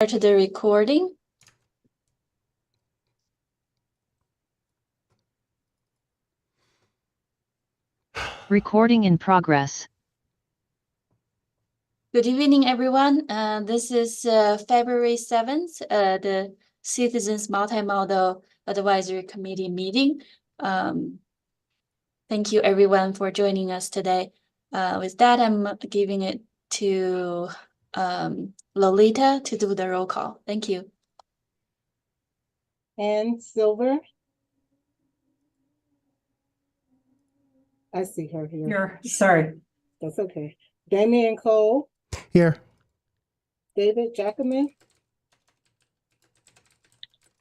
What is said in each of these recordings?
Start the recording. Recording in progress. Good evening, everyone. This is February 7th, the Citizens Multimodal Advisory Committee meeting. Thank you, everyone, for joining us today. With that, I'm giving it to Lolita to do the roll call. Thank you. Ann Silver. I see her here. Here, sorry. That's okay. Damian Cole. Here. David Jackman.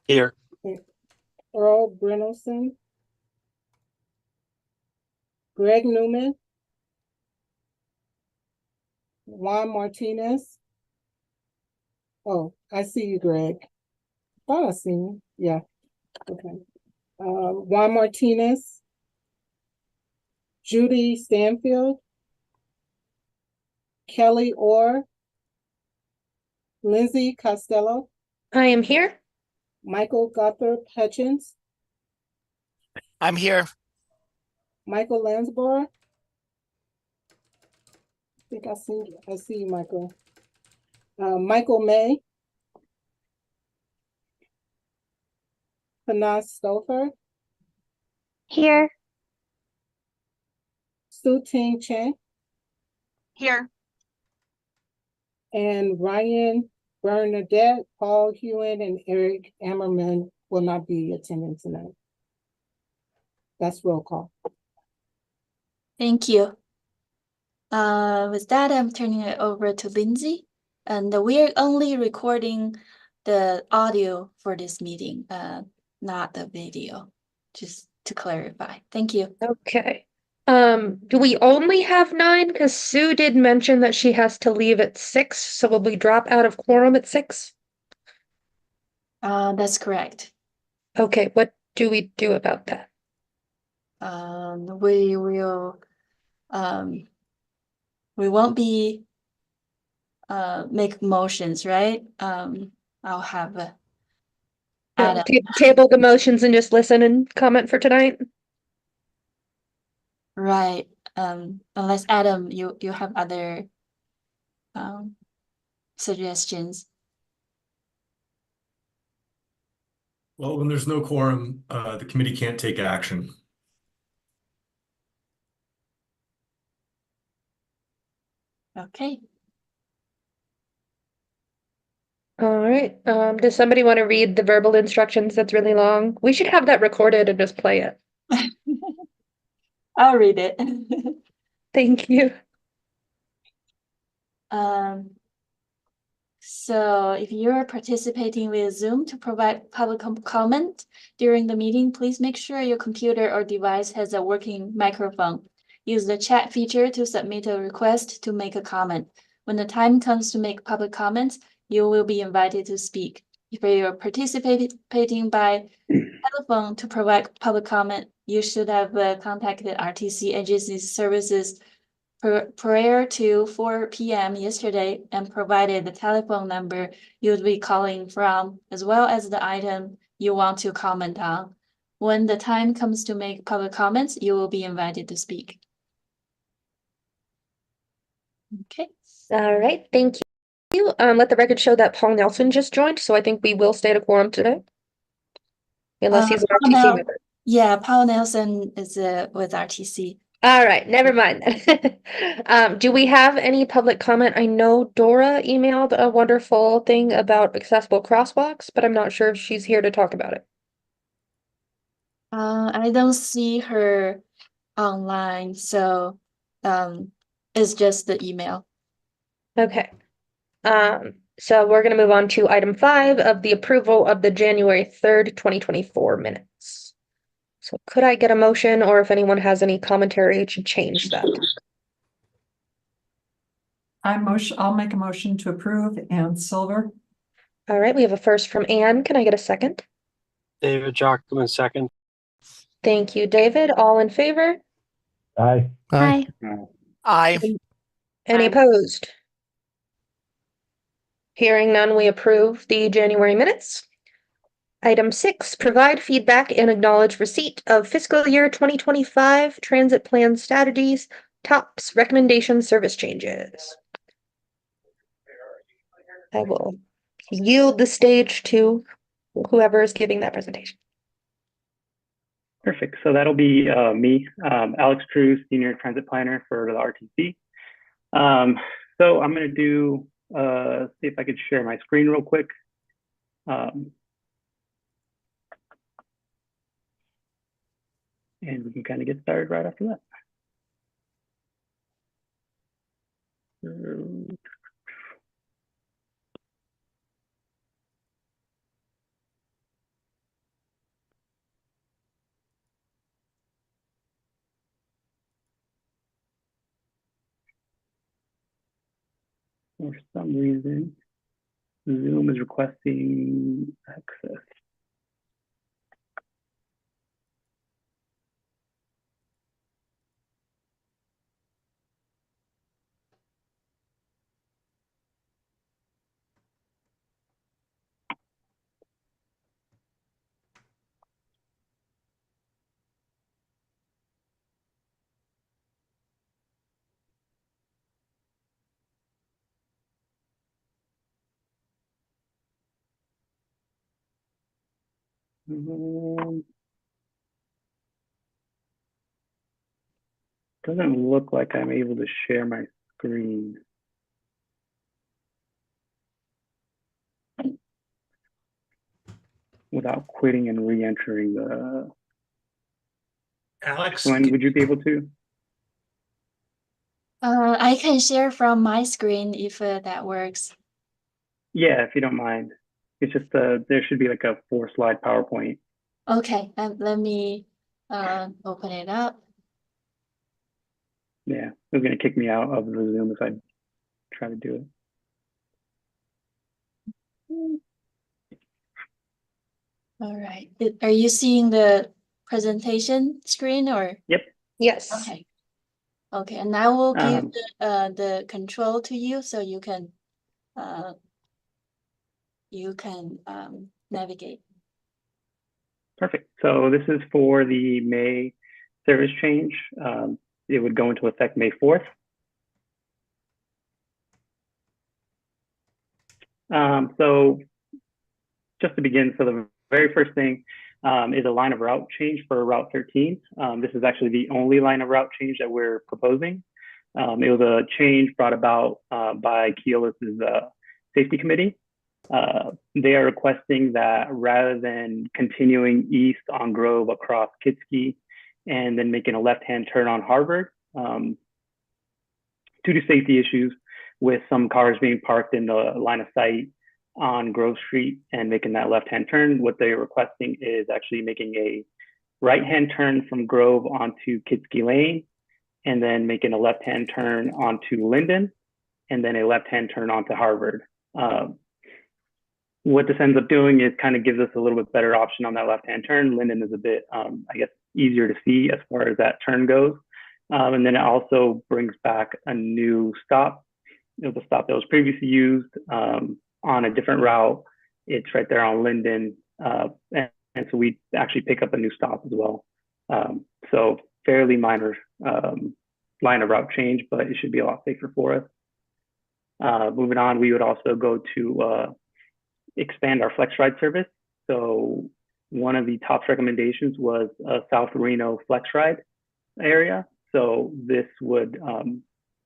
Here. Earl Brennelson. Greg Newman. Juan Martinez. Oh, I see you, Greg. Thought I seen you. Yeah. Okay. Juan Martinez. Judy Stanfield. Kelly Orr. Lindsay Costello. I am here. Michael Gotthard Hutchins. I'm here. Michael Lansborough. I think I see you, Michael. Michael May. Panas Stouffer. Here. Su Ting Chen. Here. And Ryan Bernadette, Paul Hewen, and Eric Ammerman will not be attending tonight. That's roll call. Thank you. With that, I'm turning it over to Lindsay. And we're only recording the audio for this meeting, not the video, just to clarify. Thank you. Okay. Do we only have 9? Because Sue did mention that she has to leave at 6, so will we drop out of quorum at 6? That's correct. Okay, what do we do about that? We will, we won't be make motions, right? I'll have Adam. Table the motions and just listen and comment for tonight? Right. Unless Adam, you have other suggestions. Well, when there's no quorum, the committee can't take action. Okay. All right. Does somebody want to read the verbal instructions that's really long? We should have that recorded and just play it. I'll read it. Thank you. So if you're participating via Zoom to provide public comment during the meeting, please make sure your computer or device has a working microphone. Use the chat feature to submit a request to make a comment. When the time comes to make public comments, you will be invited to speak. If you're participating by telephone to provide public comment, you should have contacted RTC agency services prior to 4 p.m. yesterday and provided the telephone number you would be calling from, as well as the item you want to comment on. When the time comes to make public comments, you will be invited to speak. Okay. All right, thank you. Let the record show that Paul Nelson just joined, so I think we will stay to quorum today. Unless he's an RTC member. Yeah, Paul Nelson is with RTC. All right, never mind. Do we have any public comment? I know Dora emailed a wonderful thing about accessible crosswalks, but I'm not sure if she's here to talk about it. I don't see her online, so it's just the email. Okay. So we're going to move on to item 5 of the approval of the January 3rd, 2024 minutes. So could I get a motion, or if anyone has any commentary to change that? I'll make a motion to approve. Ann Silver. All right, we have a first from Anne. Can I get a second? David Jockman, second. Thank you, David. All in favor? Aye. Aye. Any opposed? Hearing none, we approve the January minutes. Item 6, provide feedback and acknowledge receipt of fiscal year 2025 transit plan strategies, TOPS recommendation service changes. I will yield the stage to whoever is giving that presentation. Perfect. So that'll be me, Alex Cruz, Senior Transit Planner for the RTC. So I'm going to do, see if I could share my screen real quick. And we can kind of get started right after that. For some reason, Zoom is requesting access. Doesn't look like I'm able to share my screen. Without quitting and re-entering the. Alex, Glenn, would you be able to? I can share from my screen if that works. Yeah, if you don't mind. It's just there should be like a 4-slide PowerPoint. Okay, let me open it up. Yeah, it was gonna kick me out of the Zoom if I try to do it. All right. Are you seeing the presentation screen or? Yep. Yes. Okay. Okay, and I will give the control to you so you can navigate. Perfect. So this is for the May service change. It would go into effect May 4th. So just to begin, so the very first thing is a line of route change for Route 13. This is actually the only line of route change that we're proposing. It was a change brought about by Keolis's safety committee. They are requesting that rather than continuing east on Grove across Kitski and then making a left-hand turn on Harvard, due to safety issues with some cars being parked in the line of sight on Grove Street and making that left-hand turn, what they're requesting is actually making a right-hand turn from Grove onto Kitski Lane and then making a left-hand turn onto Linden and then a left-hand turn onto Harvard. What this ends up doing is kind of gives us a little bit better option on that left-hand turn. Linden is a bit, I guess, easier to see as far as that turn goes. And then it also brings back a new stop. It was a stop that was previously used on a different route. It's right there on Linden. And so we actually pick up a new stop as well. So fairly minor line of route change, but it should be a lot safer for us. Moving on, we would also go to expand our flex ride service. So one of the top recommendations was a South Reno flex ride area. So this would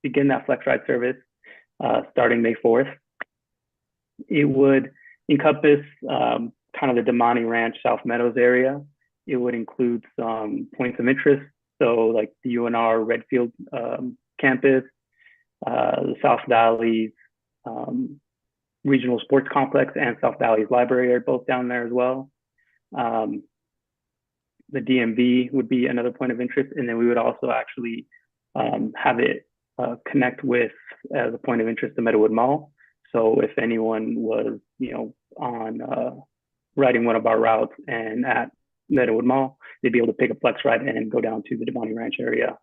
begin that flex ride service starting May 4th. It would encompass kind of the Damani Ranch, South Meadows area. It would include some points of interest. So like the UNR Redfield campus, the South Valley's Regional Sports Complex and South Valley's Library are both down there as well. The DMV would be another point of interest. And then we would also actually have it connect with, as a point of interest, the Meadowood Mall. So if anyone was, on riding one of our routes and at Meadowood Mall, they'd be able to pick a flex ride and go down to the Damani Ranch area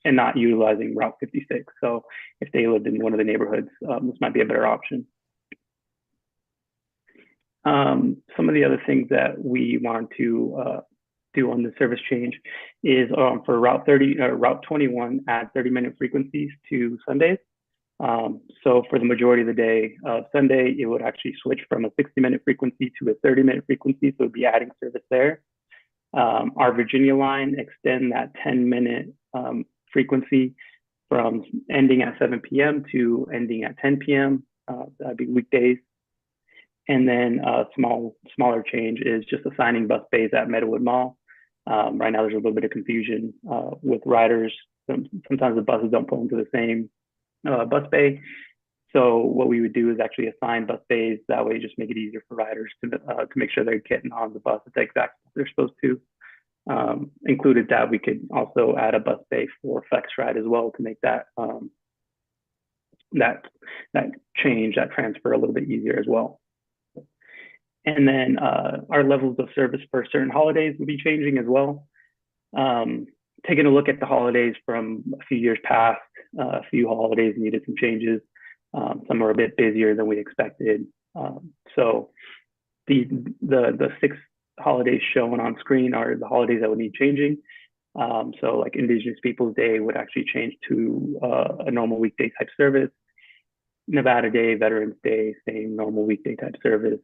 and not utilizing Route 56. So if they lived in one of the neighborhoods, this might be a better option. Some of the other things that we wanted to do on the service change is for Route 30 or Route 21, add 30-minute frequencies to Sundays. So for the majority of the day of Sunday, it would actually switch from a 60-minute frequency to a 30-minute frequency, so it would be adding service there. Our Virginia line, extend that 10-minute frequency from ending at 7 p.m. to ending at 10 p.m. That'd be weekdays. And then a smaller change is just assigning bus bays at Meadowood Mall. Right now, there's a little bit of confusion with riders. Sometimes the buses don't pull into the same bus bay. So what we would do is actually assign bus bays. That way, just make it easier for riders to make sure they're getting on the bus at the exact what they're supposed to. Included that we could also add a bus bay for flex ride as well to make that that change, that transfer a little bit easier as well. And then our levels of service for certain holidays will be changing as well. Taking a look at the holidays from a few years past, a few holidays needed some changes. Some are a bit busier than we expected. So the 6 holidays shown on screen are the holidays that would need changing. So like Indigenous Peoples Day would actually change to a normal weekday type service. Nevada Day, Veterans Day, same normal weekday type service.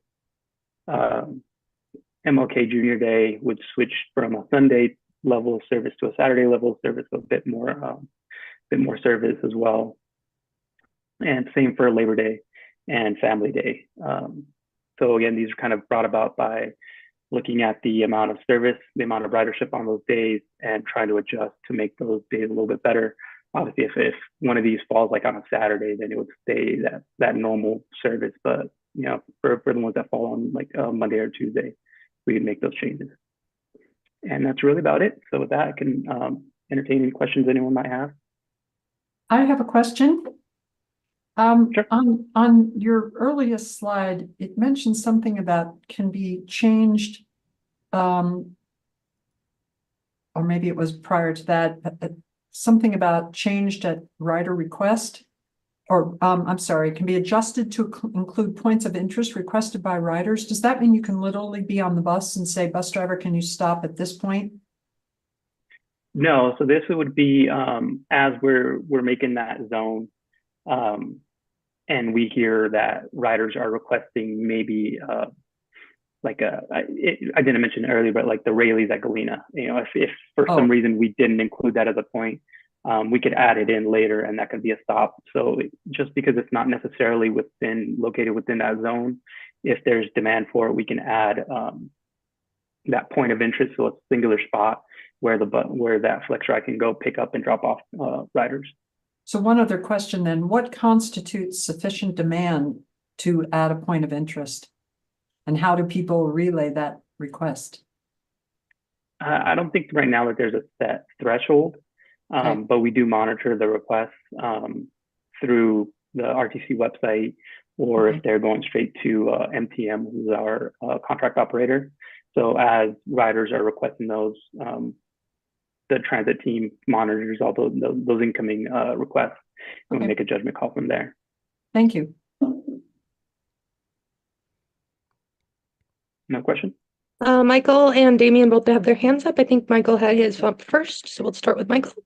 MLK Junior Day would switch from a Sunday level of service to a Saturday level of service, so a bit more service as well. And same for Labor Day and Family Day. So again, these are kind of brought about by looking at the amount of service, the amount of ridership on those days, and trying to adjust to make those days a little bit better. Obviously, if one of these falls like on a Saturday, then it would stay that normal service. But you know, for the ones that fall on like Monday or Tuesday, we can make those changes. And that's really about it. So with that, I can entertain any questions anyone might have. I have a question. Sure. On your earliest slide, it mentions something about can be changed, or maybe it was prior to that, something about changed at rider request, or I'm sorry, can be adjusted to include points of interest requested by riders. Does that mean you can literally be on the bus and say, bus driver, can you stop at this point? No, so this would be as we're making that zone, and we hear that riders are requesting maybe like I didn't mention it earlier, but like the Rayleighs at Galena. You know, if for some reason we didn't include that as a point, we could add it in later, and that could be a stop. So just because it's not necessarily located within that zone, if there's demand for it, we can add that point of interest, so it's a singular spot where that flex ride can go pick up and drop off riders. So one other question then, what constitutes sufficient demand to add a point of interest? And how do people relay that request? I don't think right now that there's a set threshold, but we do monitor the requests through the RTC website, or if they're going straight to MTM, who's our contract operator. So as riders are requesting those, the transit team monitors all those incoming requests, and we make a judgment call from there. Thank you. No question? Michael and Damien both have their hands up. I think Michael had his up first, so we'll start with Michael.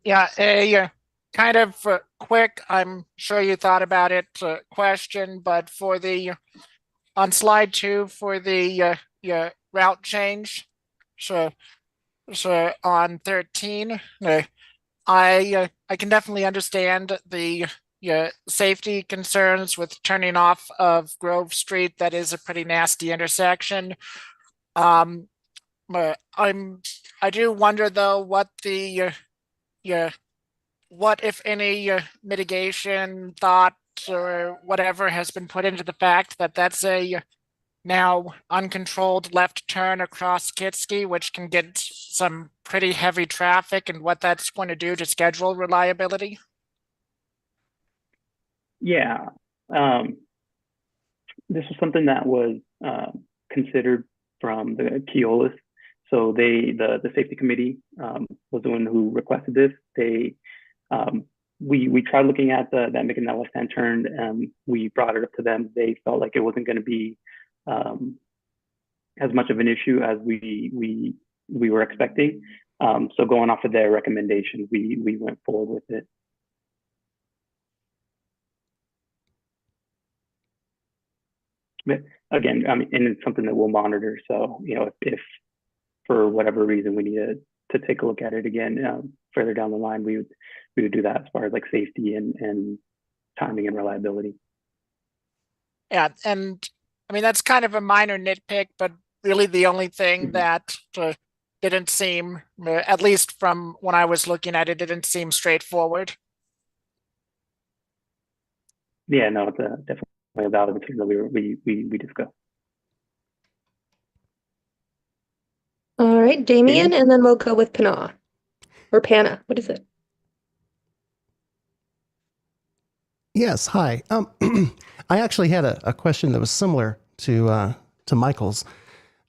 Yeah, a kind of quick, I'm sure you thought about it, question, but for on slide 2 for the route change, so on 13, I can definitely understand the safety concerns with turning off of Grove Street. That is a pretty nasty intersection. I do wonder though what what if any mitigation thought or whatever has been put into the fact that that's a now uncontrolled left turn across Kitsky, which can get some pretty heavy traffic, and what that's going to do to schedule reliability? Yeah, this is something that was considered from the Keolis. So the safety committee was the one who requested this. They we tried looking at that making that left-hand turn. We brought it up to them. They felt like it wasn't going to be as much of an issue as we were expecting. So going off of their recommendation, we went forward with it. But again, I mean, and it's something that we'll monitor. So, you know, if for whatever reason we need to take a look at it again further down the line, we would do that as far as like safety and timing and reliability. Yeah, and I mean, that's kind of a minor nitpick, but really the only thing that didn't seem, at least from when I was looking at it, didn't seem straightforward. Yeah, no, it's definitely a valid concern that we discussed. All right, Damien, and then we'll go with Pana. Or Pana, what is it? Yes, hi. I actually had a question that was similar to Michael's.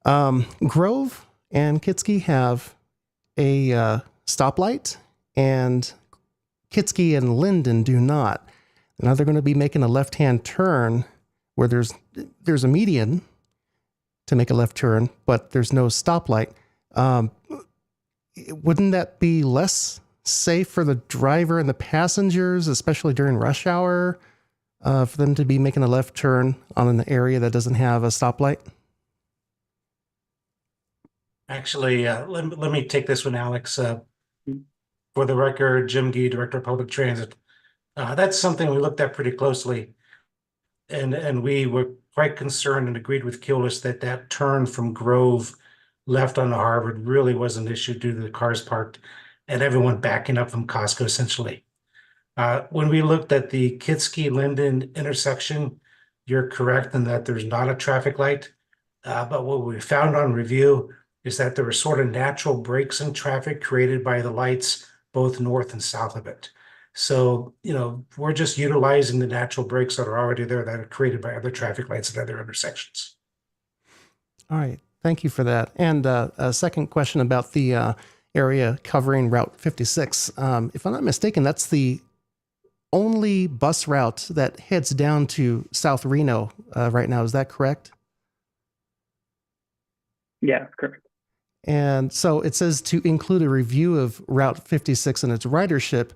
Grove and Kitsky have a stoplight, and Kitsky and Linden do not. Now they're going to be making a left-hand turn where there's a median to make a left turn, but there's no stoplight. Wouldn't that be less safe for the driver and the passengers, especially during rush hour, for them to be making a left turn on an area that doesn't have a stoplight? Actually, let me take this one, Alex. For the record, Jim Gee, Director of Public Transit. That's something we looked at pretty closely. And we were quite concerned and agreed with Keolis that turn from Grove left on the Harvard really was an issue due to the cars parked and everyone backing up from Costco, essentially. When we looked at the Kitsky-Linden intersection, you're correct in that there's not a traffic light. But what we found on review is that there were sort of natural breaks in traffic created by the lights both north and south of it. So, you know, we're just utilizing the natural breaks that are already there that are created by other traffic lights at other intersections. All right. Thank you for that. And a second question about the area covering Route 56. If I'm not mistaken, that's the only bus route that heads down to South Reno right now. Is that correct? Yeah, correct. And so it says to include a review of Route 56 and its ridership.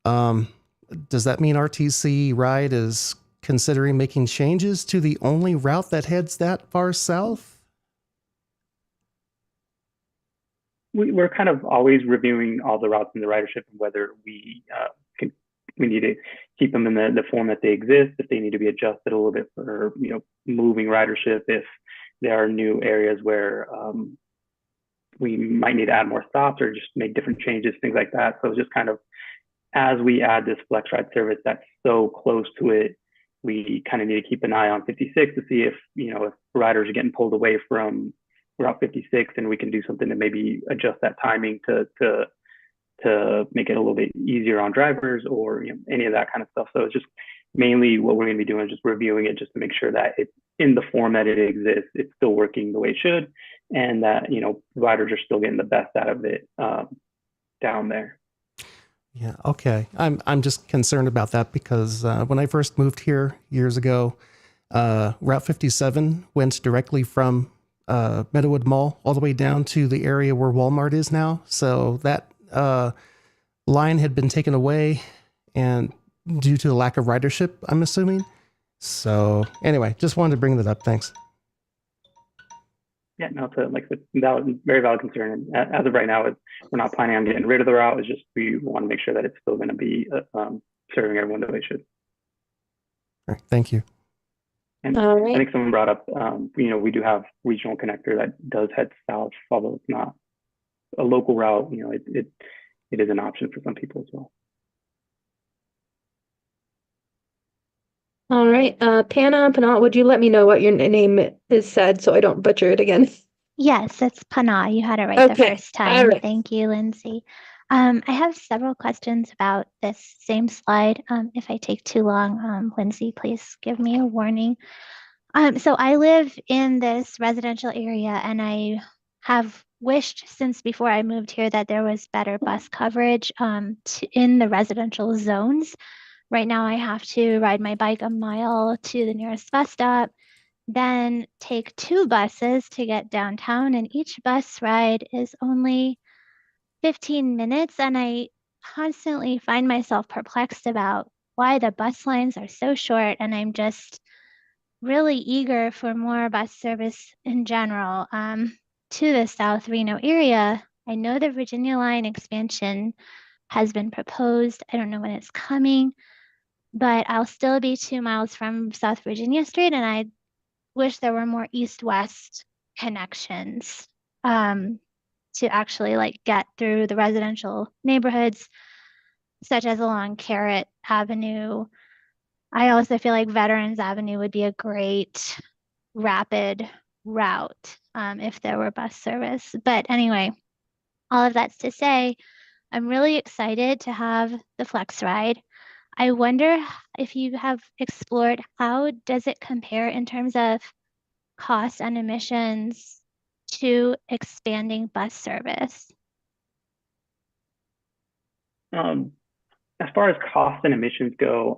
Does that mean RTC Ride is considering making changes to the only route that heads that far south? We're kind of always reviewing all the routes in the ridership and whether we need to keep them in the form that they exist, if they need to be adjusted a little bit for, you know, moving ridership, if there are new areas where we might need to add more stops or just make different changes, things like that. So just kind of as we add this flex ride service that's so close to it, we kind of need to keep an eye on 56 to see if, you know, if riders are getting pulled away from Route 56, and we can do something to maybe adjust that timing to make it a little bit easier on drivers, or, you know, any of that kind of stuff. So it's just mainly what we're going to be doing is just reviewing it just to make sure that it's in the form that it exists, it's still working the way it should, and that, you know, riders are still getting the best out of it down there. Yeah, okay. I'm just concerned about that because when I first moved here years ago, Route 57 went directly from Meadowood Mall all the way down to the area where Walmart is now. So that line had been taken away, and due to the lack of ridership, I'm assuming. So anyway, just wanted to bring that up. Thanks. Yeah, no, it's very valid concern. And as of right now, we're not planning on getting rid of the route. It's just we want to make sure that it's still going to be serving everyone the way it should. All right, thank you. And All right. I think someone brought up, you know, we do have regional connector that does head south, although it's not a local route. You know, it is an option for some people as well. All right, Pana, would you let me know what your name is said so I don't butcher it again? Yes, it's Pana. You had it right the Okay, first time. all right. Thank you, Lindsay. I have several questions about this same slide. If I take too long, Lindsay, please give me a warning. So I live in this residential area and I have wished since before I moved here that there was better bus coverage in the residential zones. Right now, I have to ride my bike a mile to the nearest bus stop, then take 2 buses to get downtown, and each bus ride is only 15 minutes. And I constantly find myself perplexed about why the bus lines are so short, and I'm just really eager for more bus service in general to the South Reno area. I know the Virginia line expansion has been proposed. I don't know when it's coming, but I'll still be 2 miles from South Virginia Street, and I wish there were more east-west connections to actually like get through the residential neighborhoods, such as along Carrot Avenue. I also feel like Veterans Avenue would be a great rapid route if there were bus service. But anyway, all of that's to say, I'm really excited to have the Flex Ride. I wonder if you have explored how does it compare in terms of cost and emissions to expanding bus service? As far as cost and emissions go,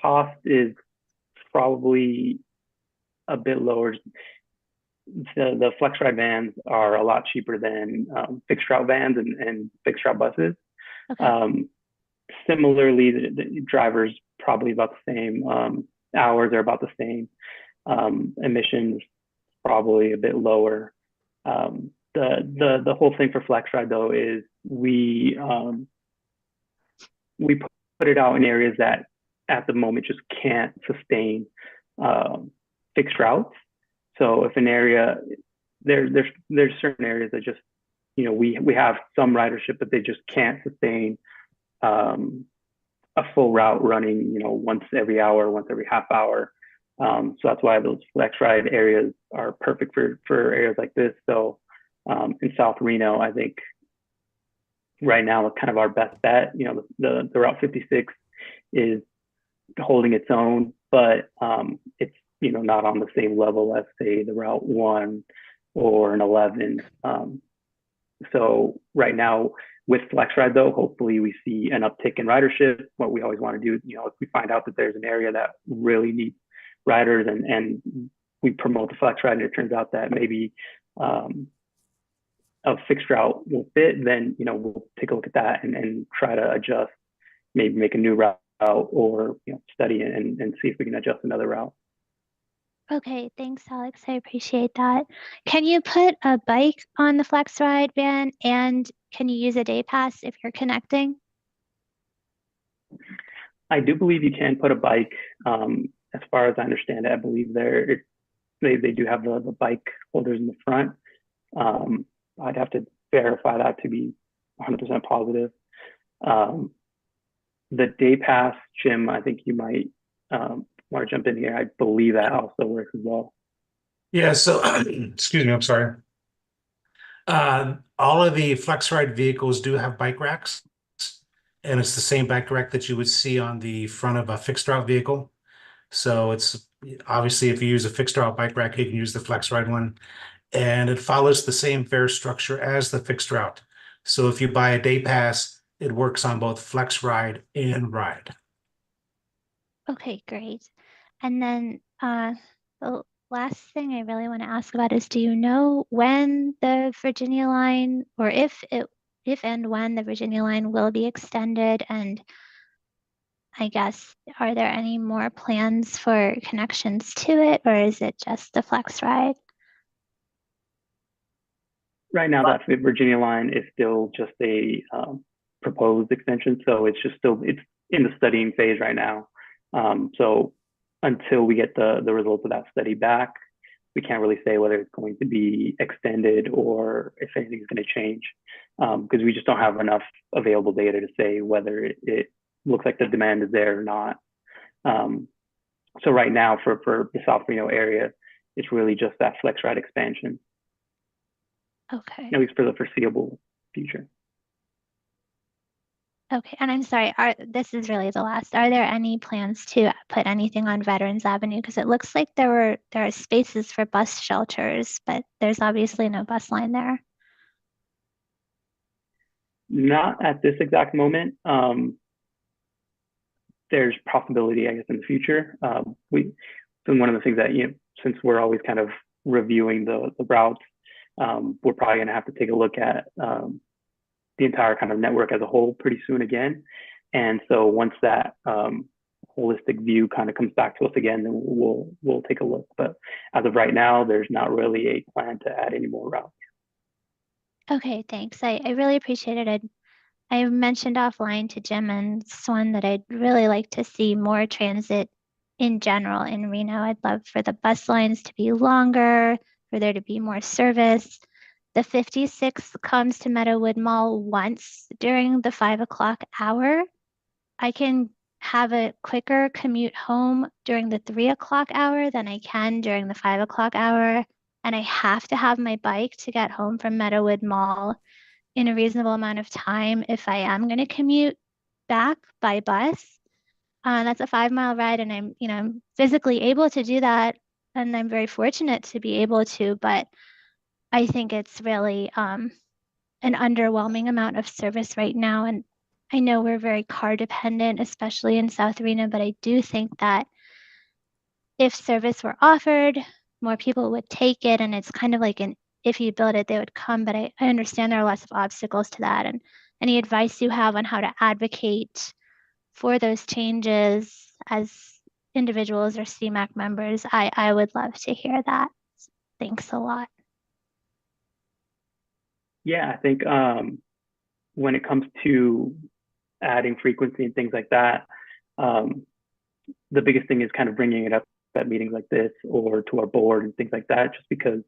cost is probably a bit lower. The flex ride vans are a lot cheaper than fixed route vans and fixed route buses. Okay. Similarly, the drivers probably about the same. Hours are about the same. Emissions probably a bit lower. The whole thing for flex ride though is we put it out in areas that at the moment just can't sustain fixed routes. So if an area, there's certain areas that just, we have some ridership, but they just can't sustain a full route running, once every hour, once every half hour. So that's why those flex ride areas are perfect for areas like this. So in South Reno, I think right now it's kind of our best bet. The Route 56 is holding its own, but it's not on the same level as say the Route 1 or an 11. So right now with FlexRide though, hopefully we see an uptick in ridership. What we always want to do, if we find out that there's an area that really needs riders and we promote the FlexRide and it turns out that maybe a fixed route will fit, then we'll take a look at that and try to adjust, maybe make a new route or study and see if we can adjust another route. Okay, thanks, Alex. I appreciate that. Can you put a bike on the Flex Ride van, and can you use a day pass if you're connecting? I do believe you can put a bike. As far as I understand it, I believe they do have the bike holders in the front. I'd have to verify that to be 100% positive. The day pass, Jim, I think you might want to jump in here. I believe that also works as well. Yeah, so excuse me, I'm sorry. All of the FlexRide vehicles do have bike racks, and it's the same bike rack that you would see on the front of a fixed route vehicle. So it's obviously if you use a fixed route bike rack, you can use the FlexRide one, and it follows the same fare structure as the fixed route. So if you buy a day pass, it works on both FlexRide and Ride. Okay, great. And then the last thing I really want to ask about is, do you know when the Virginia line, or if and when the Virginia line will be extended? And I guess, are there any more plans for connections to it, or is it just the Flex Ride? Right now, that Virginia line is still just a proposed extension, so it's in the studying phase right now. So until we get the results of that study back, we can't really say whether it's going to be extended or if anything's going to change, because we just don't have enough available data to say whether it looks like the demand is there or not. So right now for the South Reno area, it's really just that FlexRide expansion. Okay. At least for the foreseeable future. Okay, and I'm sorry, this is really the last. Are there any plans to put anything on Veterans Avenue? Because it looks like there are spaces for bus shelters, but there's obviously no bus line there. Not at this exact moment. There's possibility, I guess, in the future. So one of the things that, since we're always kind of reviewing the routes, we're probably going to have to take a look at the entire kind of network as a whole pretty soon again. And so once that holistic view kind of comes back to us again, then we'll take a look. But as of right now, there's not really a plan to add any more routes. Okay, thanks. I really appreciate it. I mentioned offline to Jim and Swan that I'd really like to see more transit in general in Reno. I'd love for the bus lines to be longer, for there to be more service. The 56 comes to Meadowood Mall once during the 5 o'clock hour. I can have a quicker commute home during the 3 o'clock hour than I can during the 5 o'clock hour. And I have to have my bike to get home from Meadowood Mall in a reasonable amount of time if I am going to commute back by bus. That's a 5-mile ride, and I'm physically able to do that, and I'm very fortunate to be able to. But I think it's really an underwhelming amount of service right now, and I know we're very car dependent, especially in South Reno. But I do think that if service were offered, more people would take it, and it's kind of like if you build it, they would come. But I understand there are lots of obstacles to that. And any advice you have on how to advocate for those changes as individuals or CMAC members, I would love to hear that. Thanks a lot. Yeah, I think when it comes to adding frequency and things like that, the biggest thing is kind of bringing it up at meetings like this or to our board and things like that, just because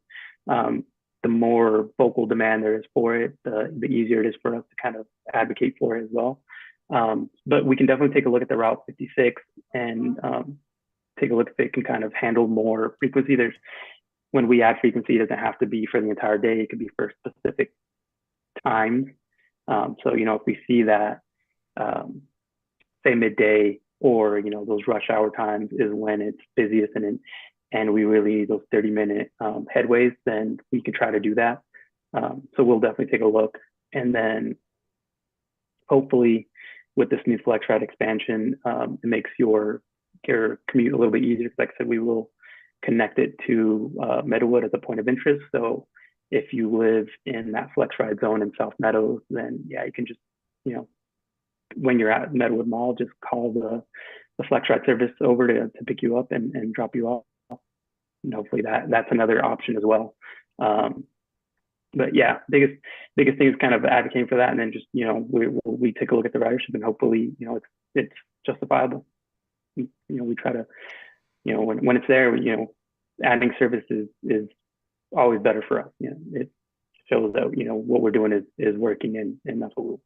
the more vocal demand there is for it, the easier it is for us to kind of advocate for it as well. But we can definitely take a look at the Route 56 and take a look if it can kind of handle more frequency. When we add frequency, it doesn't have to be for the entire day. It could be for specific times. So, if we see that, say midday or, those rush hour times is when it's busiest and we really need those 30-minute headways, then we can try to do that. So we'll definitely take a look. And then hopefully with this new FlexRide expansion, it makes your commute a little bit easier. Like I said, we will connect it to Meadowood as a point of interest. So if you live in that FlexRide zone in South Meadows, then yeah, you can just, when you're at Meadowood Mall, just call the FlexRide service over to pick you up and drop you off. And hopefully that's another option as well. But yeah, biggest thing is kind of advocating for that, and then just we take a look at the ridership, and hopefully it's justifiable. We try to when it's there, adding services is always better for us. It shows that what we're doing is working, and that's what we'll.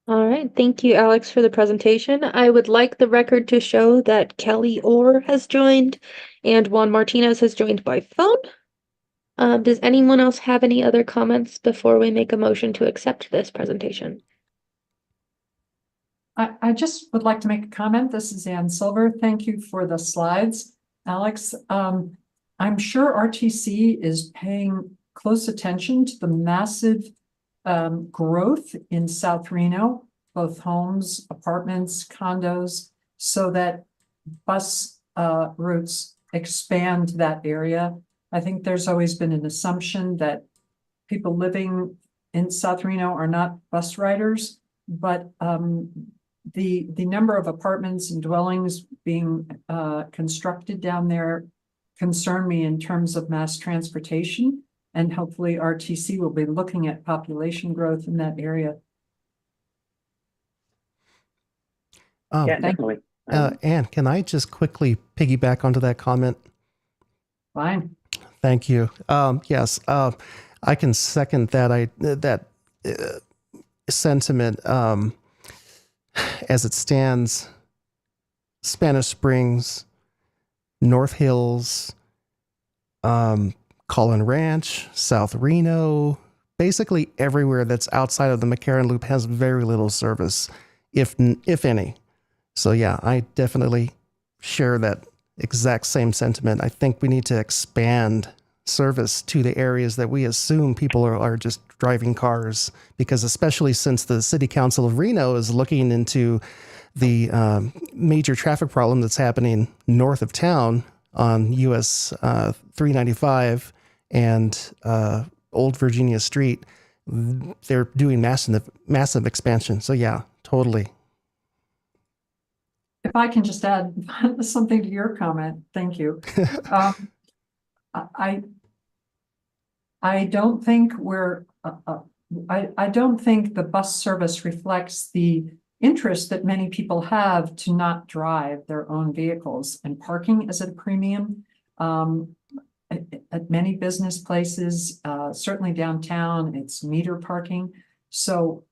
All right, thank you, Alex, for the presentation. I would like the record to show that Kelly Orr has joined and Juan Martinez has joined by phone. Does anyone else have any other comments before we make a motion to accept this presentation? I just would like to make a comment. This is Ann Silver. Thank you for the slides, Alex. I'm sure RTC is paying close attention to the massive growth in South Reno, both homes, apartments, condos, so that bus routes expand that area. I think there's always been an assumption that people living in South Reno are not bus riders, but the number of apartments and dwellings being constructed down there concern me in terms of mass transportation. And hopefully RTC will be looking at population growth in that area. Yeah, definitely. Anne, can I just quickly piggyback onto that comment? Fine. Thank you. Yes, I can second that sentiment. As it stands, Spanish Springs, North Hills, Collin Ranch, South Reno, basically everywhere that's outside of the McCarran Loop has very little service, if any. So yeah, I definitely share that exact same sentiment. I think we need to expand service to the areas that we assume people are just driving cars, because especially since the City Council of Reno is looking into the major traffic problem that's happening north of town on US 395 and Old Virginia Street. They're doing massive expansion. So yeah, totally. If I can just add something to your comment, thank you. I don't think I don't think the bus service reflects the interest that many people have to not drive their own vehicles, and parking is at a premium. At many business places, certainly downtown, it's meter parking. So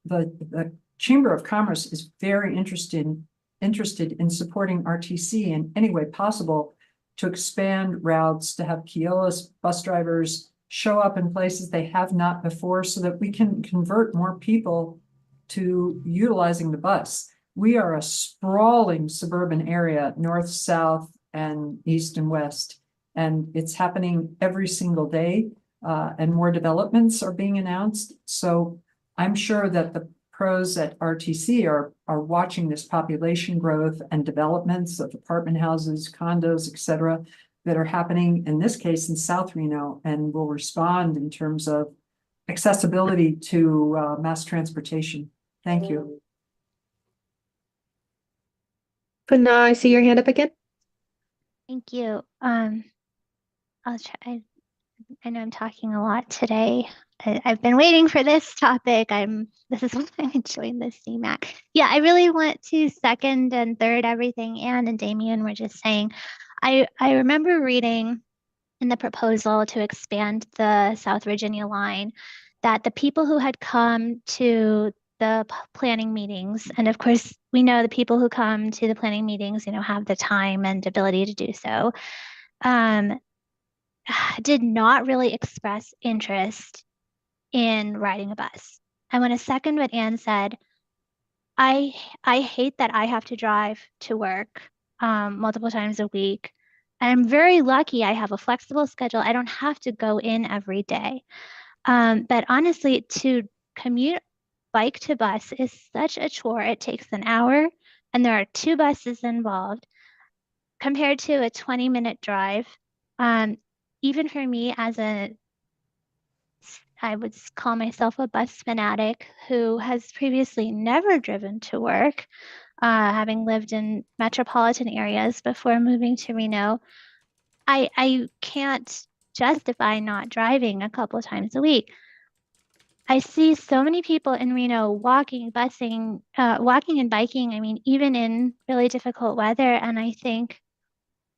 the Chamber of Commerce is very interested in supporting RTC in any way possible to expand routes, to have Keolis bus drivers show up in places they have not before, so that we can convert more people to utilizing the bus. We are a sprawling suburban area, north, south, and east and west, and it's happening every single day, and more developments are being announced. So I'm sure that the pros at RTC are watching this population growth and developments of apartment houses, condos, et cetera, that are happening, in this case, in South Reno, and will respond in terms of accessibility to mass transportation. Thank you. Puna, I see your hand up again. Thank you. I'll try. I know I'm talking a lot today. I've been waiting for this topic. This is what I'm enjoying this CMAC. Yeah, I really want to second and third everything Anne and Damien were just saying. I remember reading in the proposal to expand the South Virginia line that the people who had come to the planning meetings, and of course we know the people who come to the planning meetings, have the time and ability to do so, did not really express interest in riding a bus. I want to second what Anne said. I hate that I have to drive to work multiple times a week. And I'm very lucky I have a flexible schedule. I don't have to go in every day. But honestly, to commute bike to bus is such a chore. It takes an hour and there are 2 buses involved compared to a 20-minute drive. Even for me I would call myself a bus fanatic who has previously never driven to work, having lived in metropolitan areas before moving to Reno. I can't justify not driving a couple times a week. I see so many people in Reno walking, busing, walking and biking, even in really difficult weather. And I think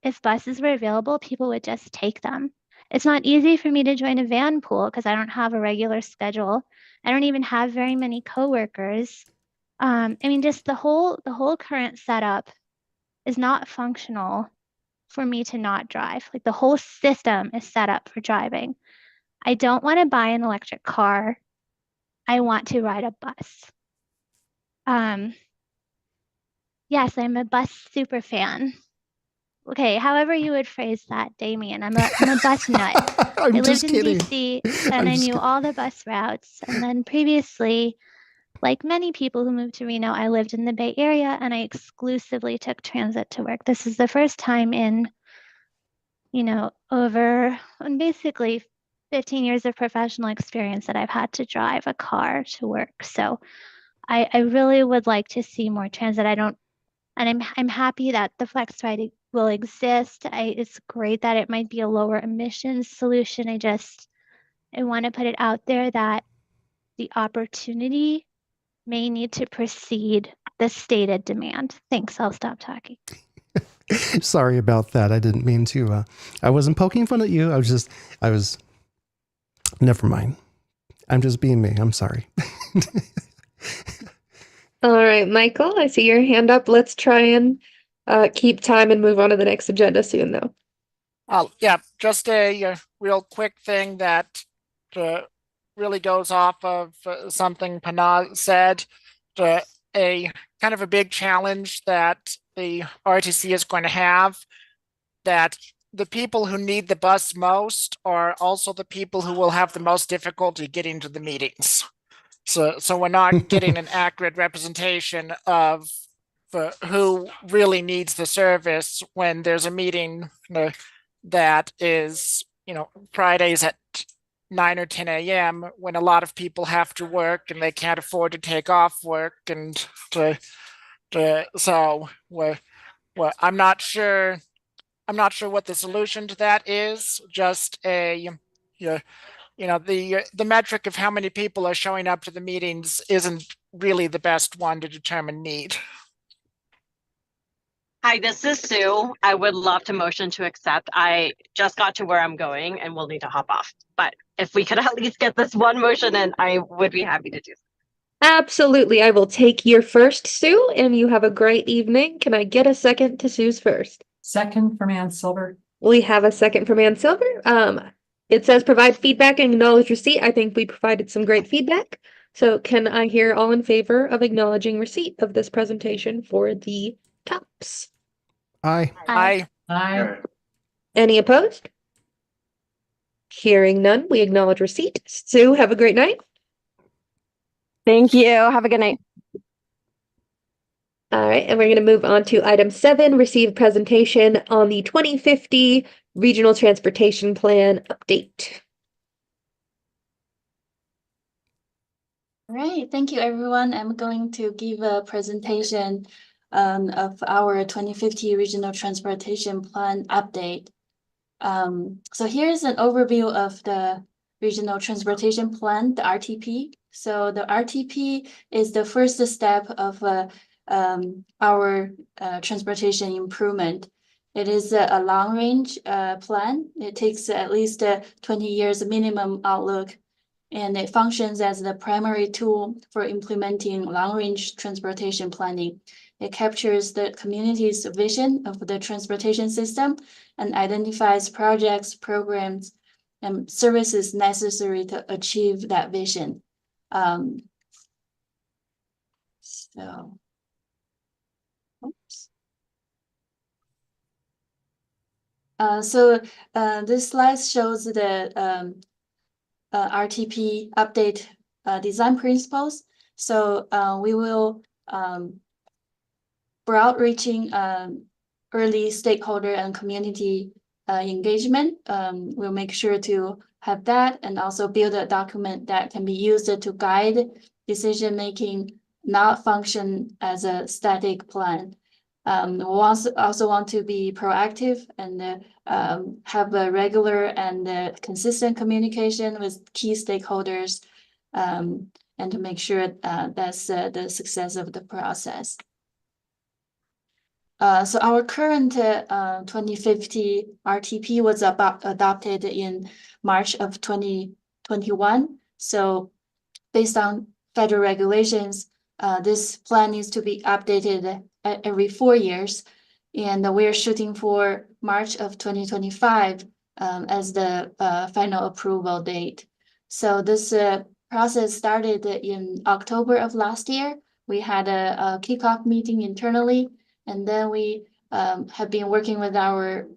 if buses were available, people would just take them. It's not easy for me to join a van pool because I don't have a regular schedule. I don't even have very many coworkers. Just the whole current setup is not functional for me to not drive. Like the whole system is set up for driving. I don't want to buy an electric car. I want to ride a bus. Yes, I'm a bus super fan. Okay, however you would phrase that, Damien. I'm a bus nut. I lived in DC and I knew all the bus routes. And then previously, like many people who moved to Reno, I lived in the Bay Area and I exclusively took transit to work. This is the first time in, over basically 15 years of professional experience that I've had to drive a car to work. So I really would like to see more transit. I'm happy that the flex ride will exist. It's great that it might be a lower emissions solution. I want to put it out there that the opportunity may need to precede the stated demand. Thanks. I'll stop talking. Sorry about that. I didn't mean to. I wasn't poking fun at you. Never mind. I'm just being me. I'm sorry. All right, Michael, I see your hand up. Let's try and keep time and move on to the next agenda soon, though. Yeah, just a real quick thing that really goes off of something Pana said. A kind of a big challenge that the RTC is going to have, that the people who need the bus most are also the people who will have the most difficulty getting to the meetings. So we're not getting an accurate representation of who really needs the service when there's a meeting that is, Fridays at 9 or 10 a.m. when a lot of people have to work and they can't afford to take off work, and so I'm not sure what the solution to that is. Just the metric of how many people are showing up to the meetings isn't really the best one to determine need. Hi, this is Sue. I would love to motion to accept. I just got to where I'm going and will need to hop off. But if we could at least get this one motion in, I would be happy to do so. Absolutely. I will take your first, Sue, and you have a great evening. Can I get a second to Sue's first? Second from Ann Silver. We have a second from Ann Silver. It says provide feedback and acknowledge receipt. I think we provided some great feedback. So can I hear all in favor of acknowledging receipt of this presentation for the CAPS? Aye. Aye. Aye. Any opposed? Hearing none, we acknowledge receipt. Sue, have a great night. Thank you. Have a good night. All right, and we're going to move on to item 7, receive presentation on the 2050 Regional Transportation Plan update. All right, thank you, everyone. I'm going to give a presentation of our 2050 Regional Transportation Plan update. So here's an overview of the Regional Transportation Plan, the RTP. So the RTP is the first step of our transportation improvement. It is a long-range plan. It takes at least 20 years minimum outlook, and it functions as the primary tool for implementing long-range transportation planning. It captures the community's vision of the transportation system and identifies projects, programs, and services necessary to achieve that vision. This slide shows the RTP update design principles. So we will broad-reaching early stakeholder and community engagement. We'll make sure to have that, and also build a document that can be used to guide decision-making, not function as a static plan. We also want to be proactive and have a regular and consistent communication with key stakeholders, and to make sure that's the success of the process. So our current 2050 RTP was adopted in March of 2021. So based on federal regulations, this plan needs to be updated every 4 years. And we're shooting for March of 2025 as the final approval date. So this process started in October of last year. We had a kickoff meeting internally. And then we have been working with our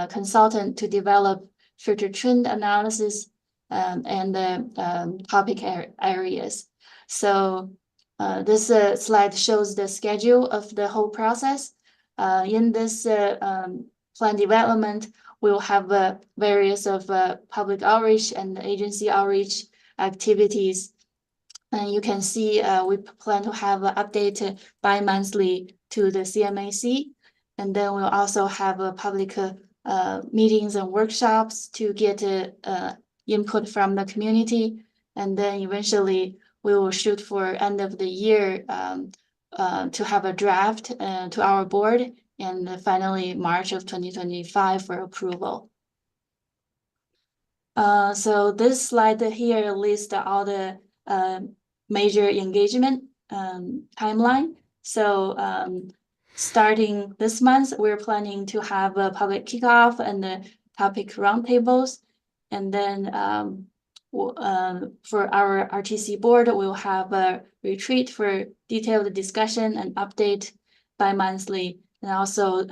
consultant to develop future trend analysis and the topic areas. So this slide shows the schedule of the whole process. In this plan development, we will have various of public outreach and agency outreach activities. And you can see we plan to have an update bi-monthly to the CMAC. And then we'll also have public meetings and workshops to get input from the community. And then eventually we will shoot for end of the year to have a draft to our board, and finally March of 2025 for approval. So this slide here lists all the major engagement timeline. So starting this month, we're planning to have a public kickoff and the topic roundtables. And then for our RTC board, we'll have a retreat for detailed discussion and update bi-monthly. And also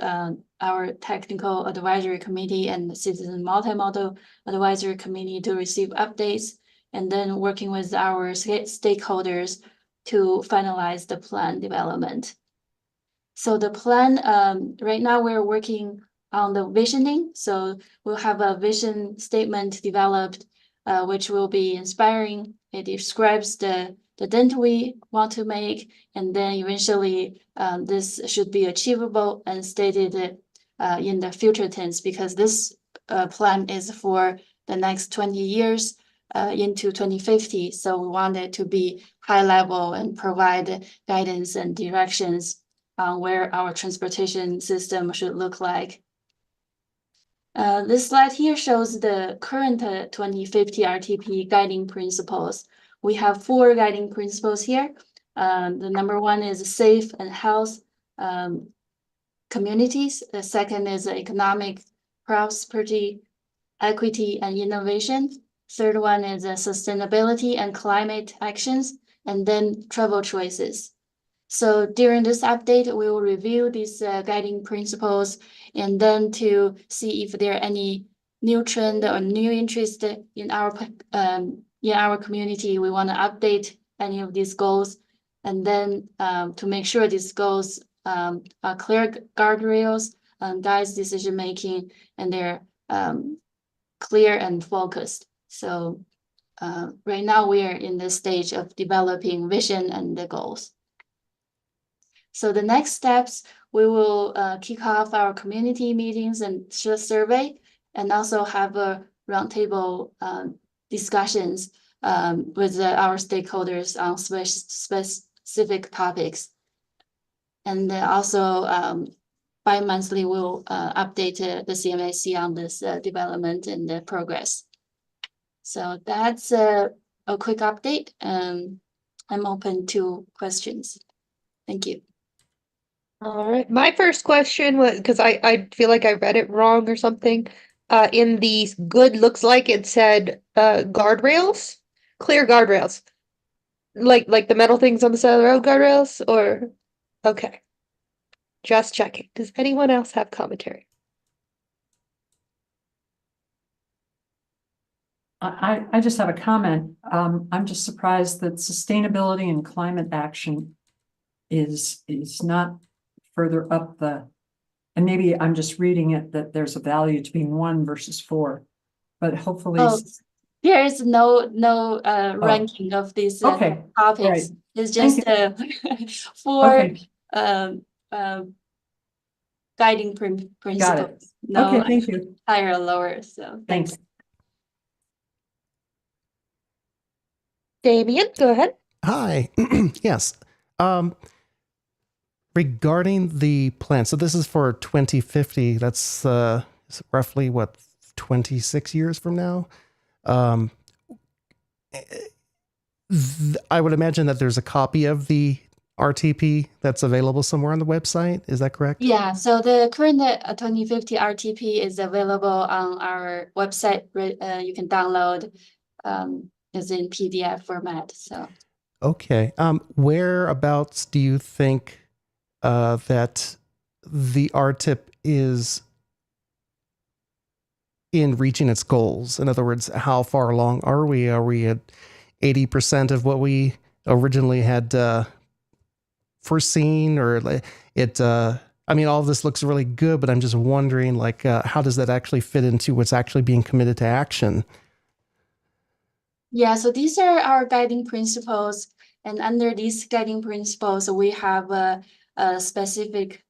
our technical advisory committee and citizen multimodal advisory committee to receive updates, and then working with our stakeholders to finalize the plan development. So the plan, right now we're working on the visioning. So we'll have a vision statement developed, which will be inspiring. It describes the dent we want to make, and then eventually this should be achievable and stated in the future tense, because this plan is for the next 20 years into 2050. So we want it to be high level and provide guidance and directions on where our transportation system should look like. This slide here shows the current 2050 RTP guiding principles. We have 4 guiding principles here. The number 1 is safe and health communities. The second is economic prosperity, equity, and innovation. Third one is sustainability and climate actions, and then travel choices. So during this update, we will review these guiding principles, and then to see if there are any new trend or new interest in our community. We want to update any of these goals, and then to make sure these goals are clear guardrails and guides decision making, and they're clear and focused. So right now we are in the stage of developing vision and the goals. So the next steps, we will kick off our community meetings and survey, and also have a roundtable discussions with our stakeholders on specific topics. And also bi-monthly, we'll update the CMAC on this development and the progress. So that's a quick update. I'm open to questions. Thank you. All right. My first question was, because I feel like I read it wrong or something. In the good looks like it said guardrails, clear guardrails. Like the metal things on the side of the road guardrails, or okay. Just checking. Does anyone else have commentary? I just have a comment. I'm just surprised that sustainability and climate action is not further up the, and maybe I'm just reading it that there's a value to being 1 versus 4, but hopefully. Oh, there is no ranking of these okay. topics. Right. It's just 4 guiding principles. Got it. No, okay, thank you. Higher or lower. So Thanks. Damien, go ahead. Hi. Yes. Regarding the plan, so this is for 2050. That's roughly what, 26 years from now. I would imagine that there's a copy of the RTP that's available somewhere on the website. Is that correct? yeah, so the current 2050 RTP is available on our website. You can download. Is in PDF format. So okay. Whereabouts do you think that the RTIP is in reaching its goals? In other words, how far along are we? Are we at 80% of what we originally had foreseen, or it? I mean, all of this looks really good, but I'm just wondering, like, how does that actually fit into what's actually being committed to action? yeah, so these are our guiding principles, and under these guiding principles, we have a specific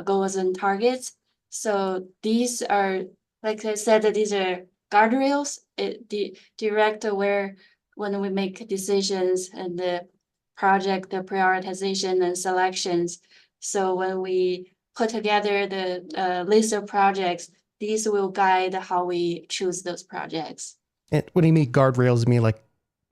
goals and targets. So these are, like I said, these are guardrails. It direct where when we make decisions and the project, the prioritization and selections. So when we put together the list of projects, these will guide how we choose those projects. And what do you mean guardrails? You mean like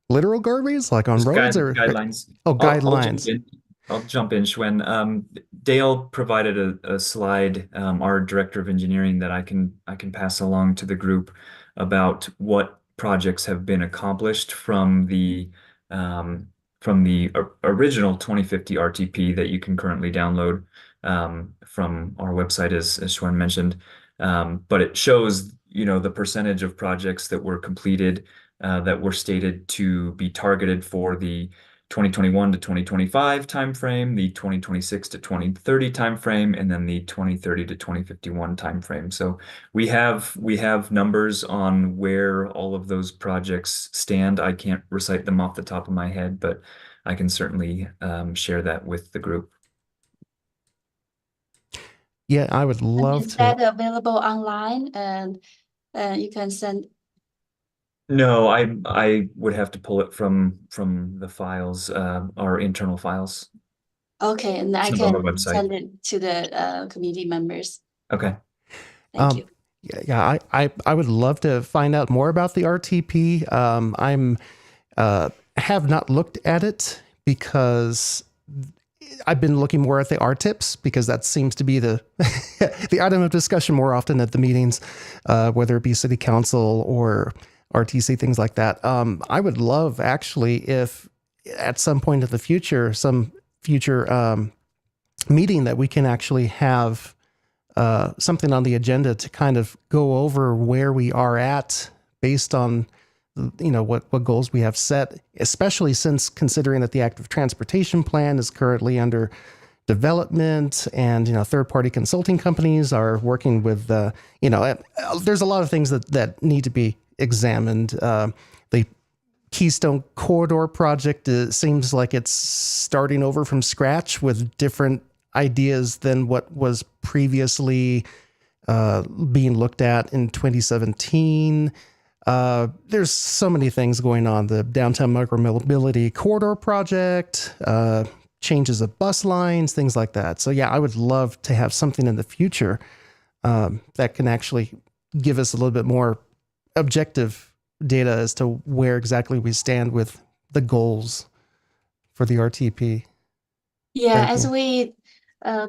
literal guardrails, like on roads, or guidelines? Oh, guidelines. I'll jump in, Schwen. Dale provided a slide, our director of engineering, that I can pass along to the group. about what projects have been accomplished from the original 2050 RTP that you can currently download from our website, as Schwen mentioned. But it shows, the percentage of projects that were completed that were stated to be targeted for the 2021 to 2025 timeframe, the 2026 to 2030 timeframe, and then the 2030 to 2051 timeframe. So we have numbers on where all of those projects stand. I can't recite them off the top of my head, but I can certainly share that with the group. Yeah, I would love Is to. that available online and you can send? No, I would have to pull it from the files, our internal files. Okay, and I It's on the can website. send it to the committee members. Okay. Thank you. Yeah, I would love to find out more about the RTP. Have not looked at it because I've been looking more at the RTIPs because that seems to be the the item of discussion more often at the meetings, whether it be city council or RTC, things like that. I would love actually if at some point in the future, some future meeting that we can actually have something on the agenda to kind of go over where we are at based on what goals we have set, especially since considering that the active transportation plan is currently under development and third-party consulting companies are working with there's a lot of things that need to be examined. The Keystone Corridor project seems like it's starting over from scratch with different ideas than what was previously being looked at in 2017. There's so many things going on. The downtown micromobility corridor project, changes of bus lines, things like that. So yeah, I would love to have something in the future that can actually give us a little bit more objective data as to where exactly we stand with the goals for the RTP. Yeah, Thank as you. we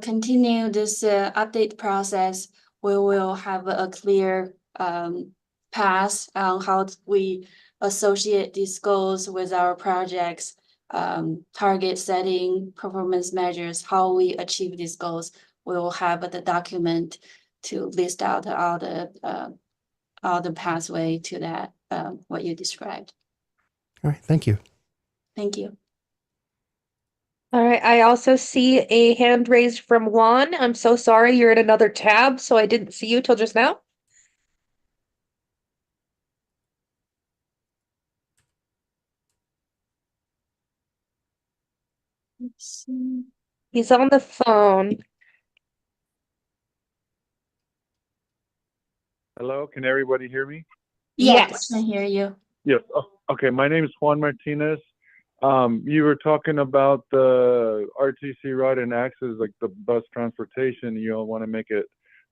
continue this update process, we will have a clear path on how we associate these goals with our projects, target setting, performance measures, how we achieve these goals. We will have the document to list out all the pathway to that, what you described. All right. Thank you. Thank you. All right, I also see a hand raised from Juan. I'm so sorry, you're in another tab, so I didn't see you till just now. Let's see. He's on the phone. Hello, can everybody hear me? Yes. I hear you. Yes. Oh, okay, my name is Juan Martinez. You were talking about the RTC route and access, like the bus transportation. You all want to make it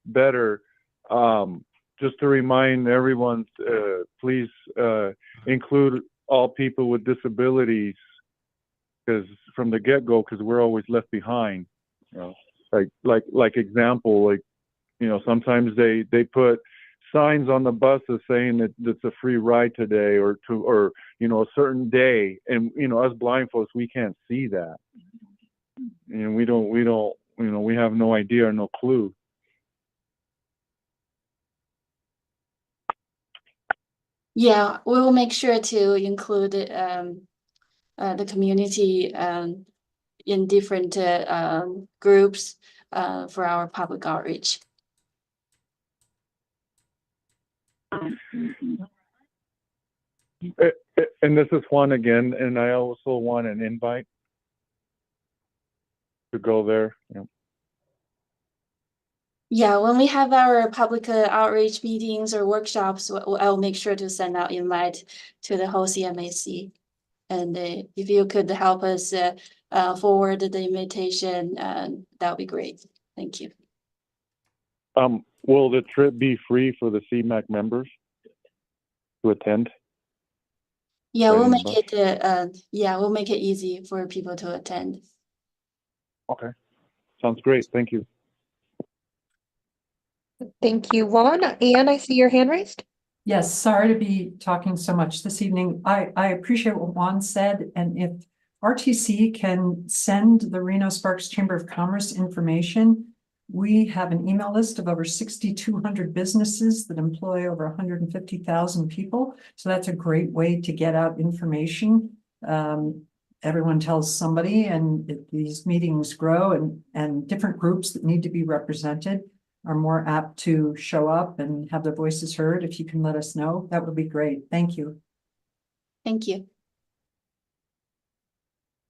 better. Just to remind everyone, please include all people with disabilities, because from the get-go, because we're always left behind. Like example, sometimes they put signs on the buses saying that it's a free ride today or a certain day, and us blind folks, we can't see that, and we have no idea or no clue. Yeah, we will make sure to include the community in different groups for our public outreach. And this is Juan again, and I also want an invite to go there. Yeah, when we have our public outreach meetings or workshops, I'll make sure to send out invite to the whole CMAC. And if you could help us forward the invitation, that would be great. Thank you. Will the trip be free for the CMAC members to attend? Yeah, we'll make Riding it we'll make it easy for people to attend. Okay, sounds great. Thank you. Thank you, Juan. And I see your hand raised. Yes, sorry to be talking so much this evening. I appreciate what Juan said, and if RTC can send the Reno Sparks Chamber of Commerce information, we have an email list of over 6,200 businesses that employ over 150,000 people. So that's a great way to get out information. Everyone tells somebody, and these meetings grow, and different groups that need to be represented are more apt to show up and have their voices heard. If you can let us know, that would be great. Thank you. Thank you.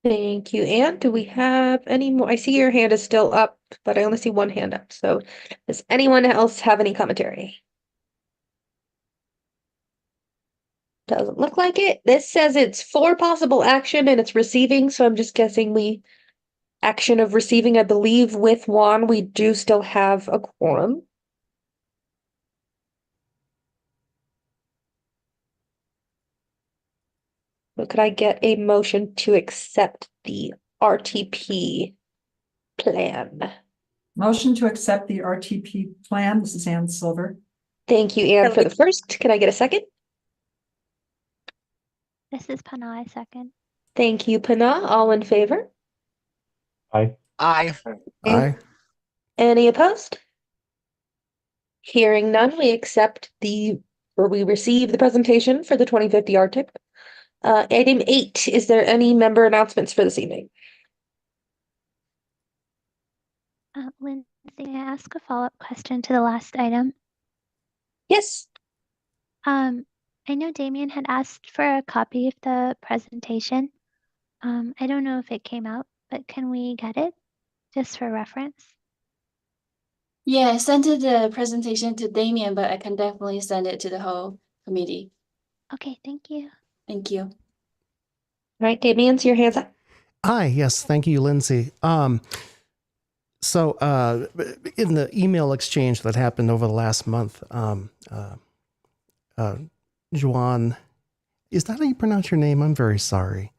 Thank you. Anne, do we have any more? I see your hand is still up, but I only see one hand up. So does anyone else have any commentary? Doesn't look like it. This says it's for possible action and it's receiving, so I'm just guessing action of receiving. I believe with Juan, we do still have a quorum. But could I get a motion to accept the RTP plan? Motion to accept the RTP plan. This is Ann Silver. Thank you, Anne, for the first. Can I get a second? This is Pana, I second. Thank you, Pana. All in favor? Aye. Aye. Aye. Any opposed? Hearing none, we receive the presentation for the 2050 RTIP. Item 8, is there any member announcements for this evening? Lindsay, may I ask a follow-up question to the last item? Yes. I know Damien had asked for a copy of the presentation. I don't know if it came out, but can we get it just for reference? Yeah, I sent the presentation to Damien, but I can definitely send it to the whole committee. Okay, thank you. Thank you. All right, Damien, so your hands up. Hi, yes, thank you, Lindsay. So in the email exchange that happened over the last month, Juan, is that how you pronounce your name? I'm very sorry.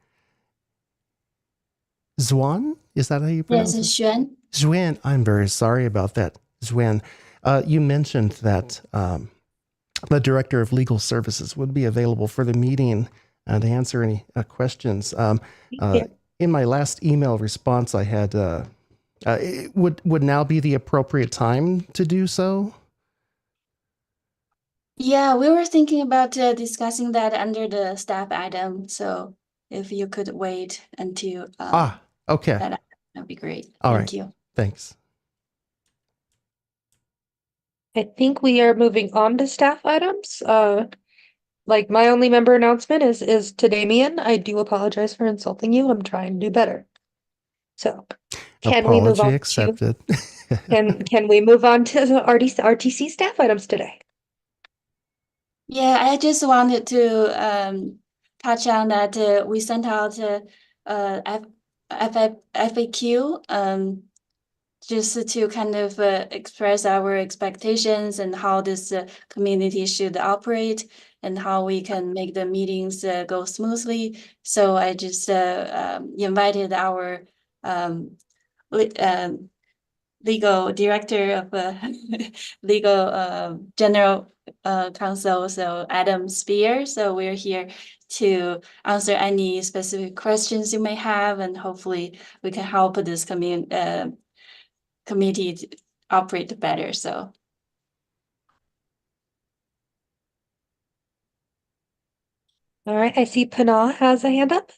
Zuan? Is that how you pronounce Yes, it? it's Xuan. Xuan, I'm very sorry about that. Xuan, you mentioned that the Director of Legal Services would be available for the meeting to answer any questions. In my last email response, I had, would now be the appropriate time to do so? Yeah, we were thinking about discussing that under the staff item. So if you could wait until okay. that'd be great. All Thank right. you. Thanks. I think we are moving on to staff items. Like my only member announcement is to Damien. I do apologize for insulting you. I'm trying to do better. So can we move on accepted. can we move on to the RTC staff items today? Yeah, I just wanted to touch on that we sent out FAQ just to kind of express our expectations and how this community should operate and how we can make the meetings go smoothly. So I just invited our legal director of legal general counsel, so Adam Spear. So we're here to answer any specific questions you may have, and hopefully we can help this committee to operate better. So All right, I see Pana has a hand up.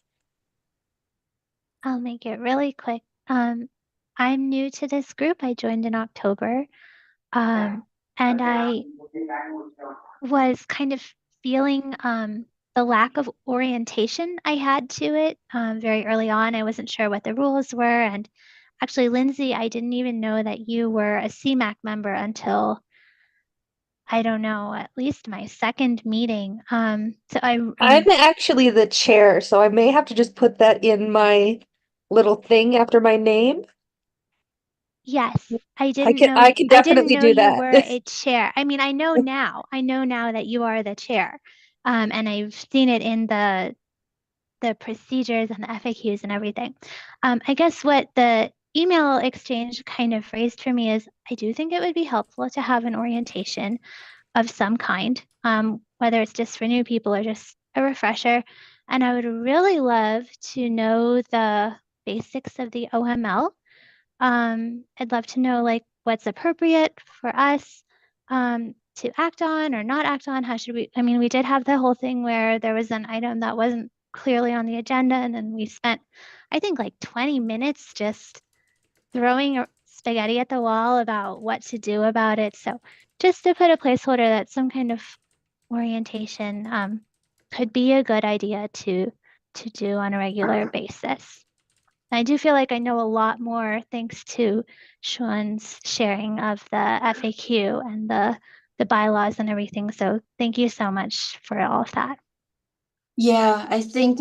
I'll make it really quick. I'm new to this group. I joined in October. And I was kind of feeling the lack of orientation I had to it very early on. I wasn't sure what the rules were. And actually, Lindsay, I didn't even know that you were a CMAC member until, I don't know, at least my second meeting. So I'm actually the chair, so I may have to just put that in my little thing after my name. Yes, I can didn't definitely know do you that. were a chair. I mean, I know now that you are the chair. And I've seen it in the procedures and the FAQs and everything. I guess what the email exchange kind of phrased for me is I do think it would be helpful to have an orientation of some kind whether it's just for new people or just a refresher. And I would really love to know the basics of the OML. I'd love to know like what's appropriate for us to act on or not act on. How should we? I mean, we did have the whole thing where there was an item that wasn't clearly on the agenda, and then we spent, I think, like 20 minutes just throwing spaghetti at the wall about what to do about it. So just to put a placeholder that some kind of orientation could be a good idea to do on a regular basis. I do feel like I know a lot more thanks to Sean's sharing of the FAQ and the bylaws and everything. So thank you so much for all of that. Yeah, I think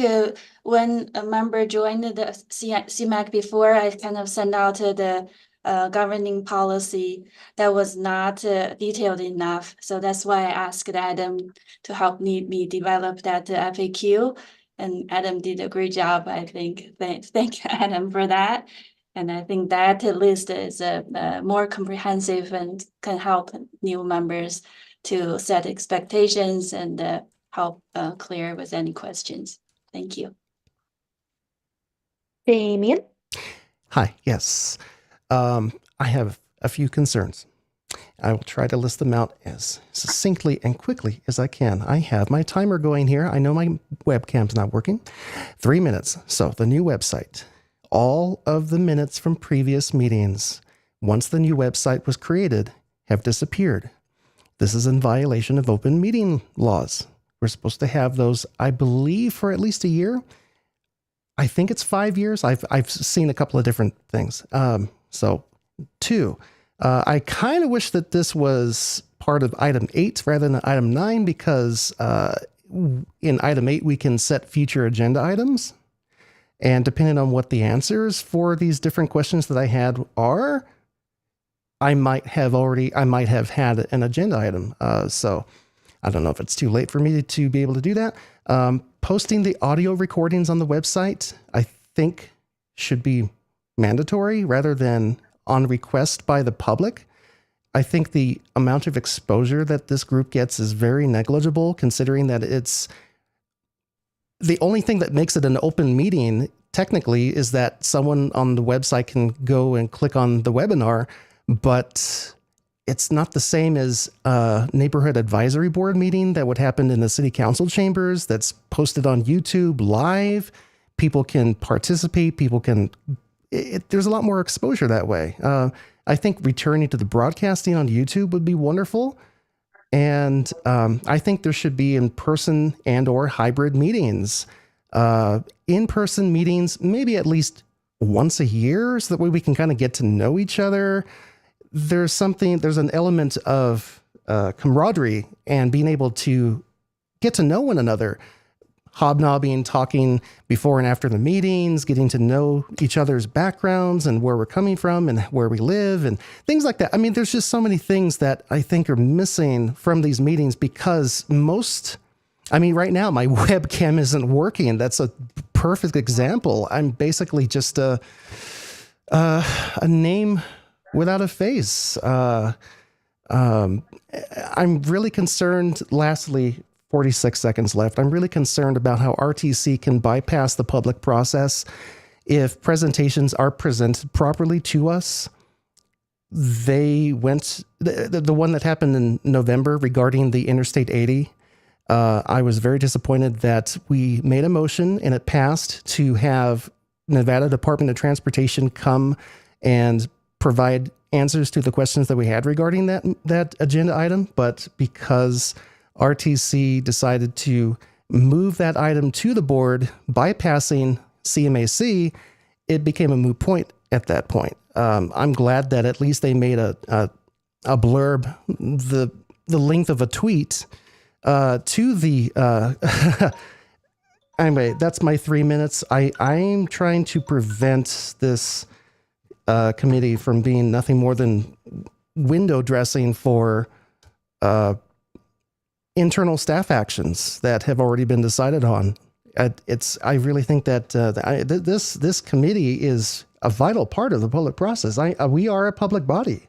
when a member joined the CMAC before, I kind of sent out the governing policy that was not detailed enough. So that's why I asked Adam to help me develop that FAQ. And Adam did a great job, I think. Thank Adam for that. And I think that list is more comprehensive and can help new members to set expectations and help clear with any questions. Thank you. Damien? Hi, yes. I have a few concerns. I will try to list them out as succinctly and quickly as I can. I have my timer going here. I know my webcam's not working. 3 minutes. So the new website. All of the minutes from previous meetings, once the new website was created, have disappeared. This is in violation of open meeting laws. We're supposed to have those, I believe, for at least a year. I think it's 5 years. I've seen a couple of different things. So 2, I kind of wish that this was part of item 8 rather than item 9, because in item 8, we can set future agenda items. And depending on what the answers for these different questions that I had are, I might have had an agenda item. So I don't know if it's too late for me to be able to do that. Posting the audio recordings on the website, I think, should be mandatory rather than on request by the public. I think the amount of exposure that this group gets is very negligible, considering that it's the only thing that makes it an open meeting technically is that someone on the website can go and click on the webinar, but it's not the same as a neighborhood advisory board meeting that would happen in the city council chambers that's posted on YouTube live. People can participate. There's a lot more exposure that way. I think returning to the broadcasting on YouTube would be wonderful. And I think there should be in-person and or hybrid meetings. In-person meetings, maybe at least once a year, so that way we can kind of get to know each other. There's an element of camaraderie and being able to get to know one another. Hobnobbing, talking before and after the meetings, getting to know each other's backgrounds and where we're coming from and where we live and things like that. I mean, there's just so many things that I think are missing from these meetings because right now my webcam isn't working. That's a perfect example. I'm basically just a name without a face. I'm really concerned, lastly, 46 seconds left. I'm really concerned about how RTC can bypass the public process if presentations are presented properly to us. The one that happened in November regarding the Interstate 80, I was very disappointed that we made a motion and it passed to have Nevada Department of Transportation come and provide answers to the questions that we had regarding that agenda item, but because RTC decided to move that item to the board, bypassing CMAC, it became a moot point at that point. I'm glad that at least they made a blurb, the length of a tweet to the... Anyway, that's my 3 minutes. I'm trying to prevent this committee from being nothing more than window dressing for internal staff actions that have already been decided on. I really think that this committee is a vital part of the public process. We are a public body,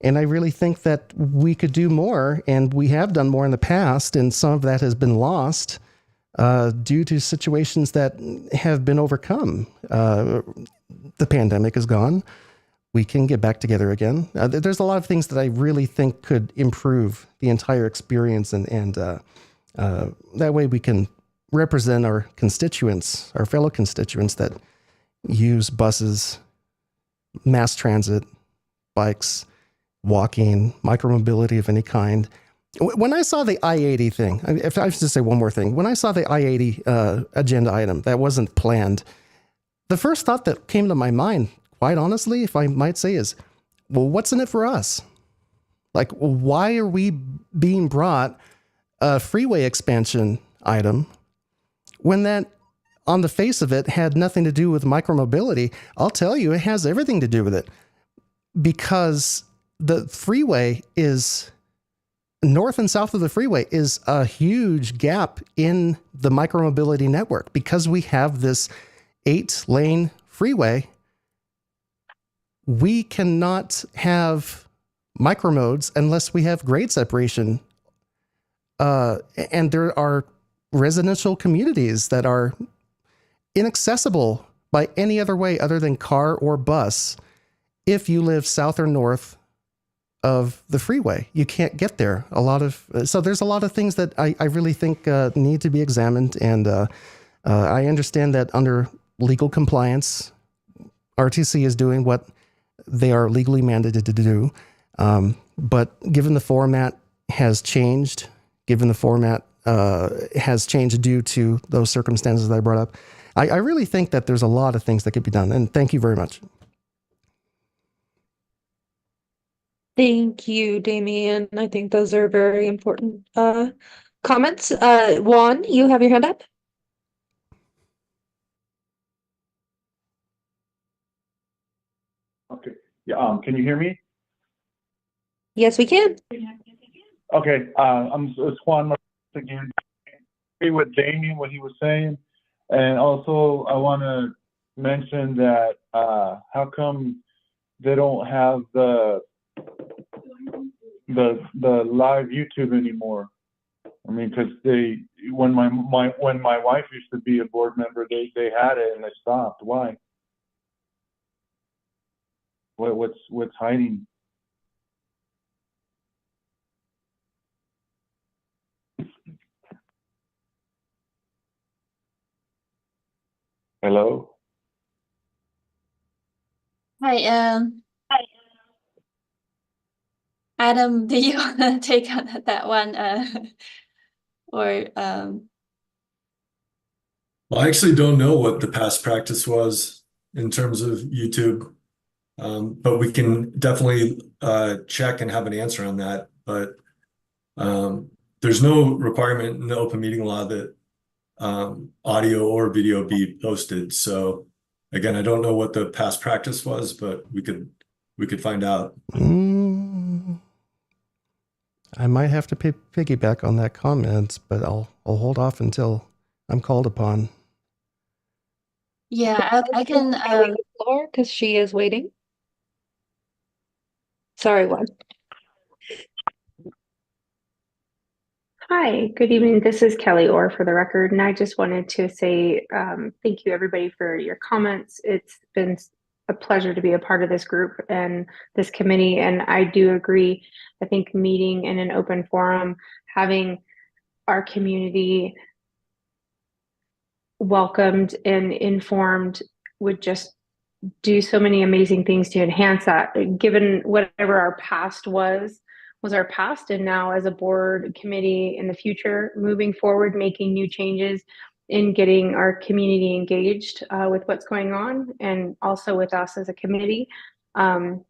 And I really think that we could do more, and we have done more in the past, and some of that has been lost due to situations that have been overcome. The pandemic is gone. We can get back together again. There's a lot of things that I really think could improve the entire experience, and that way we can represent our constituents, our fellow constituents that use buses, mass transit, bikes, walking, micromobility of any kind. When I saw the I-80 thing, if I have to say one more thing, when I saw the I-80 agenda item that wasn't planned, the first thought that came to my mind, quite honestly, if I might say, is, well, what's in it for us? Like, why are we being brought a freeway expansion item when that, on the face of it, had nothing to do with micromobility? I'll tell you, it has everything to do with it, because the freeway is, north and south of the freeway is a huge gap in the micromobility network, because we have this 8-lane freeway. We cannot have micromodes unless we have grade separation. And there are residential communities that are inaccessible by any other way other than car or bus. If you live south or north of the freeway, you can't get there. So there's a lot of things that I really think need to be examined. And I understand that under legal compliance, RTC is doing what they are legally mandated to do. But given the format has changed, due to those circumstances that I brought up, I really think that there's a lot of things that could be done. And thank you very much. Thank you, Damien. I think those are very important comments. Juan, you have your hand up. Okay. Yeah. Can you hear me? Yes, we can. Okay. It's Juan again. I agree with Damien, what he was saying. And also, I want to mention that how come they don't have the live YouTube anymore? I mean, because when my wife used to be a board member, they had it and they stopped. Why? What's hiding? Hello? Hi, Adam, do you want to take on that one? Or Well, I actually don't know what the past practice was in terms of YouTube, but we can definitely check and have an answer on that. But there's no requirement in the open meeting law that audio or video be posted. So again, I don't know what the past practice was, but we could find out. I might have to piggyback on that comment, but I'll hold off until I'm called upon. yeah, I can. Because she is waiting. Sorry, Juan. Hi, good evening. This is Kelly Orr for the record, and I just wanted to say thank you everybody for your comments. It's been a pleasure to be a part of this group and this committee, and I do agree. I think meeting in an open forum, having our community welcomed and informed would just do so many amazing things to enhance that, given whatever our past was our past, and now as a board committee in the future, moving forward, making new changes in getting our community engaged with what's going on, and also with us as a committee. The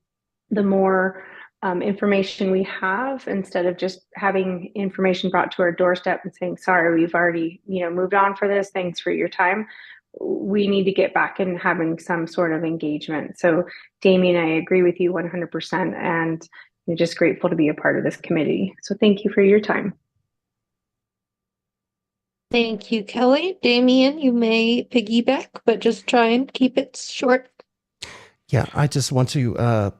more information we have, instead of just having information brought to our doorstep and saying, sorry, we've already moved on for this, thanks for your time, we need to get back and having some sort of engagement. So Damien, I agree with you 100%, and I'm just grateful to be a part of this committee. So thank you for your time. Thank you, Kelly. Damien, you may piggyback, but just try and keep it short. Yeah, I just want to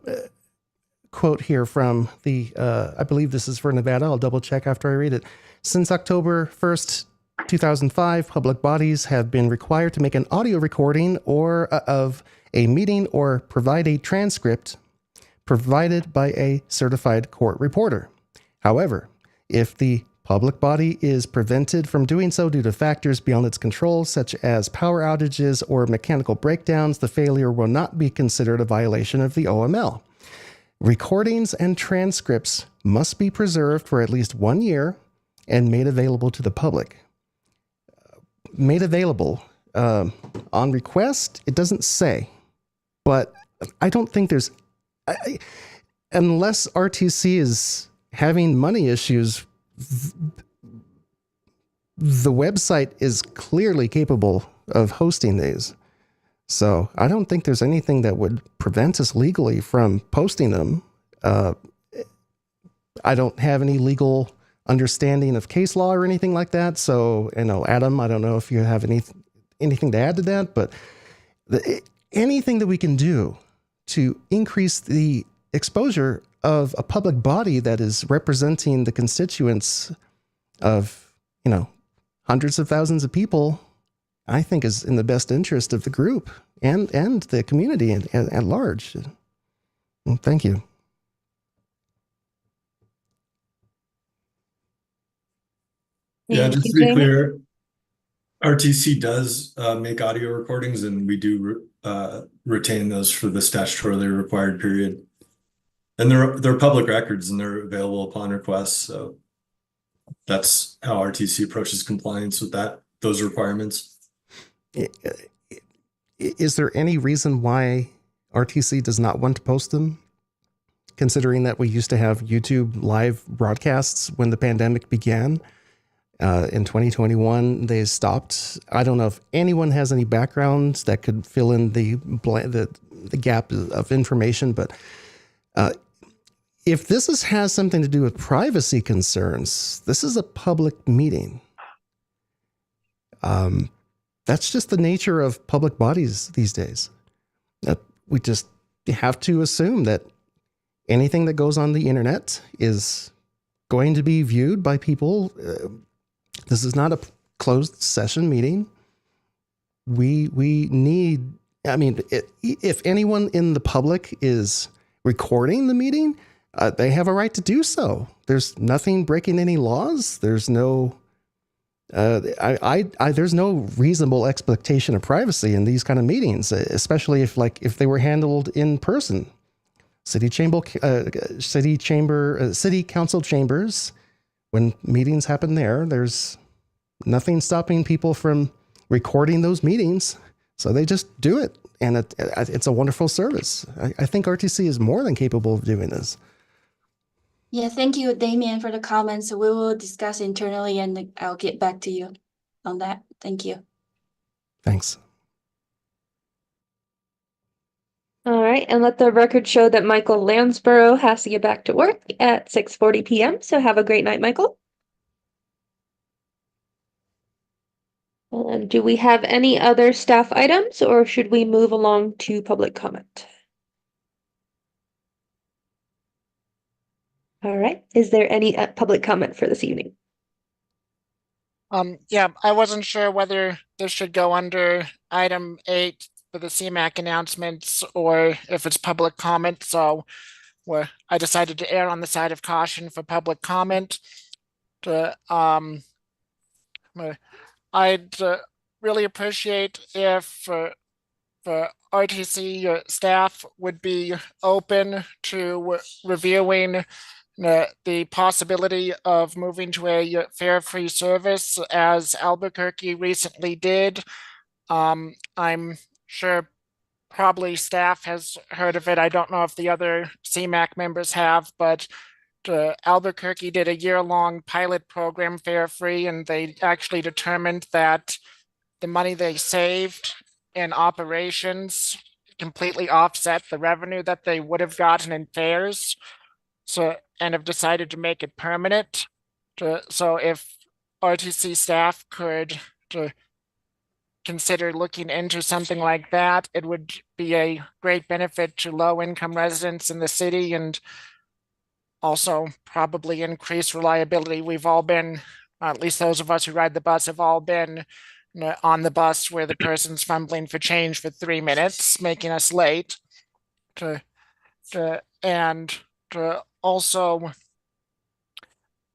quote here from the, I believe this is for Nevada. I'll double check after I read it. Since October 1st, 2005, public bodies have been required to make an audio recording of a meeting or provide a transcript provided by a certified court reporter. However, if the public body is prevented from doing so due to factors beyond its control, such as power outages or mechanical breakdowns, the failure will not be considered a violation of the OML. Recordings and transcripts must be preserved for at least 1 year and made available to the public. Made available on request, it doesn't say, but I don't think there's, unless RTC is having money issues, the website is clearly capable of hosting these. So I don't think there's anything that would prevent us legally from posting them. I don't have any legal understanding of case law or anything like that. So, Adam, I don't know if you have anything to add to that, but anything that we can do to increase the exposure of a public body that is representing the constituents of, hundreds of thousands of people, I think is in the best interest of the group and the community at large. Thank you. Yeah, Thank just you, to be Jamie. clear, RTC does make audio recordings, and we do retain those for the statutorily required period. And they're public records, and they're available upon request. So that's how RTC approaches compliance with those requirements. Is there any reason why RTC does not want to post them? Considering that we used to have YouTube live broadcasts when the pandemic began. In 2021, they stopped. I don't know if anyone has any background that could fill in the gap of information, but if this has something to do with privacy concerns, this is a public meeting. That's just the nature of public bodies these days. We just have to assume that anything that goes on the internet is going to be viewed by people. This is not a closed session meeting. We need, if anyone in the public is recording the meeting, they have a right to do so. There's nothing breaking any laws. There's no, there's no reasonable expectation of privacy in these kind of meetings, especially if they were handled in person. City council chambers, when meetings happen there, there's nothing stopping people from recording those meetings. So they just do it. And it's a wonderful service. I think RTC is more than capable of doing this. Yeah, thank you, Damien, for the comments. We will discuss internally and I'll get back to you on that. Thank you. Thanks. All right, and let the record show that Michael Lansborough has to get back to work at 6:40 p.m. So have a great night, Michael. Do we have any other staff items, or should we move along to public comment? All right, is there any public comment for this evening? Yeah, I wasn't sure whether this should go under item 8 for the CMAC announcements or if it's public comment. So I decided to err on the side of caution for public comment. I'd really appreciate if the RTC staff would be open to reviewing the possibility of moving to a fare-free service, as Albuquerque recently did. I'm sure probably staff has heard of it. I don't know if the other CMAC members have, but Albuquerque did a year-long pilot program fare-free, and they actually determined that the money they saved in operations completely offset the revenue that they would have gotten in fares. So, and have decided to make it permanent. So if RTC staff could consider looking into something like that. It would be a great benefit to low-income residents in the city and also probably increase reliability. We've all been, at least those of us who ride the bus, have all been on the bus where the person's fumbling for change for 3 minutes, making us late. And also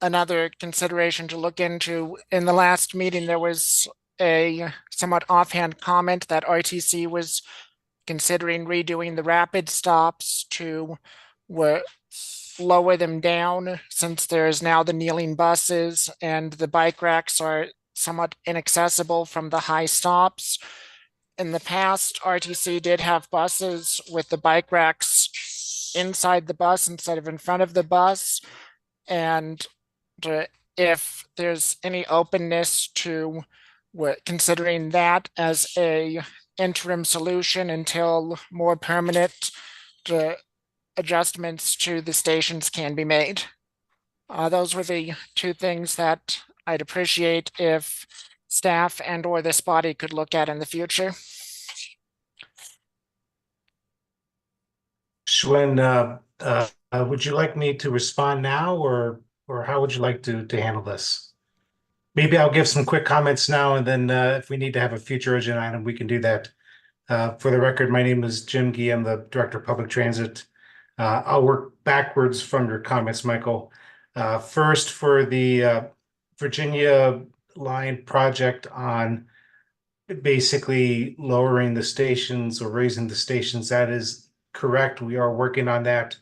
another consideration to look into, in the last meeting, there was a somewhat offhand comment that RTC was considering redoing the rapid stops to lower them down, since there's now the kneeling buses and the bike racks are somewhat inaccessible from the high stops. In the past, RTC did have buses with the bike racks inside the bus instead of in front of the bus. And if there's any openness to considering that as a interim solution until more permanent adjustments to the stations can be made. Those were the two things that I'd appreciate if staff and or this body could look at in the future. Schwinn, would you like me to respond now, or how would you like to handle this? Maybe I'll give some quick comments now, and then if we need to have a future agenda item, we can do that. For the record, my name is Jim Gee. I'm the Director of Public Transit. I'll work backwards from your comments, Michael. First, for the Virginia line project on basically lowering the stations or raising the stations, that is correct. We are working on that.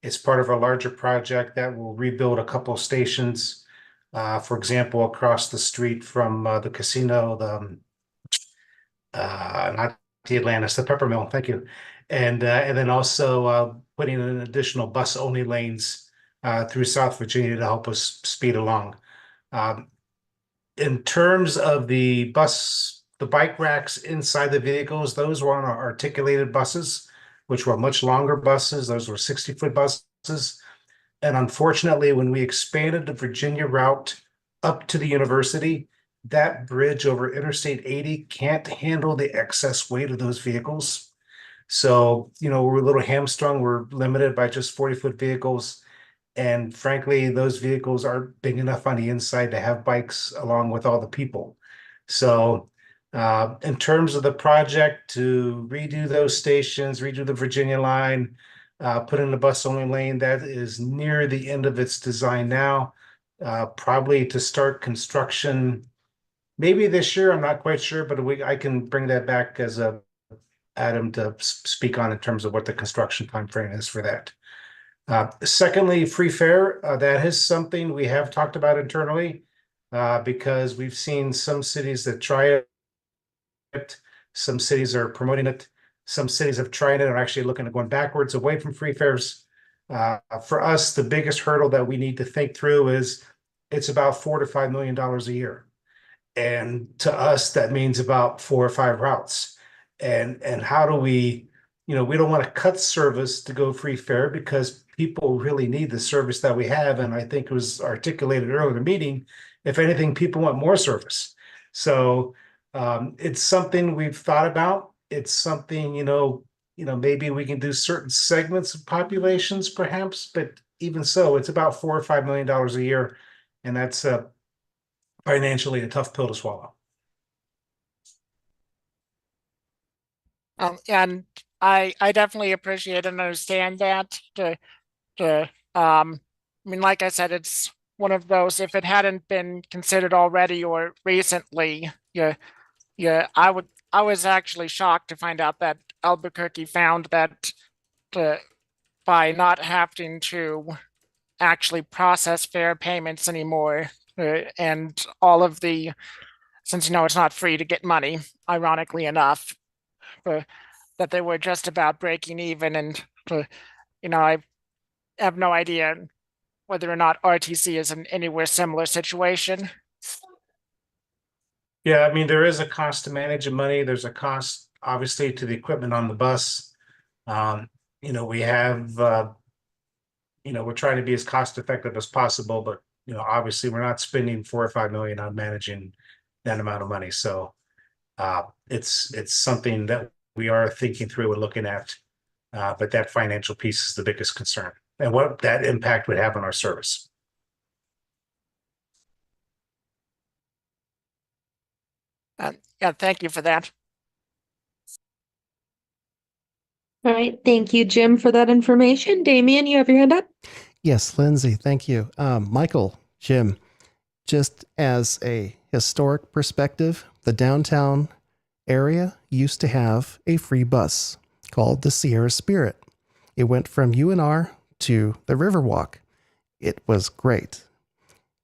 It's part of a larger project that will rebuild a couple of stations. For example, across the street from the casino, not the Atlantis, the Pepper Mill. Thank you. And then also putting in additional bus-only lanes through South Virginia to help us speed along. In terms of the bike racks inside the vehicles, those were on our articulated buses, which were much longer buses. Those were 60-foot buses. And unfortunately, when we expanded the Virginia route up to the university, that bridge over Interstate 80 can't handle the excess weight of those vehicles. So, we're a little hamstrung. We're limited by just 40-foot vehicles. And frankly, those vehicles aren't big enough on the inside to have bikes along with all the people. So in terms of the project to redo those stations, redo the Virginia line, put in the bus-only lane, that is near the end of its design now. Probably to start construction maybe this year, I'm not quite sure, but I can bring that back as a item to speak on in terms of what the construction timeframe is for that. Secondly, free fare, that is something we have talked about internally because we've seen some cities that try it. Some cities are promoting it. Some cities have tried it and are actually looking at going backwards away from free fares. For us, the biggest hurdle that we need to think through is it's about $4 to $5 million a year. And to us, that means about 4 or 5 routes. And how do we don't want to cut service to go free fare because people really need the service that we have. And I think it was articulated earlier in the meeting, if anything, people want more service. So it's something we've thought about. It's something, maybe we can do certain segments of populations perhaps, but even so, it's about $4 or $5 million a year. And that's financially a tough pill to swallow. And I definitely appreciate and understand that. Like I said, it's one of those, if it hadn't been considered already or recently, I was actually shocked to find out that Albuquerque found that by not having to actually process fare payments anymore, and all of the, since it's not free to get money, ironically enough, that they were just about breaking even. And I have no idea whether or not RTC is in anywhere similar situation. Yeah, I mean, there is a cost to managing money. There's a cost, obviously, to the equipment on the bus. We have, we're trying to be as cost effective as possible, but obviously, we're not spending $4 or $5 million on managing that amount of money. So It's something that we are thinking through and looking at. But that financial piece is the biggest concern and what that impact would have on our service. Yeah, thank you for that. All right, thank you, Jim, for that information. Damien, you have your hand up? Yes, Lindsay, thank you. Michael, Jim, just as a historic perspective, the downtown area used to have a free bus called the Sierra Spirit. It went from UNR to the Riverwalk. It was great.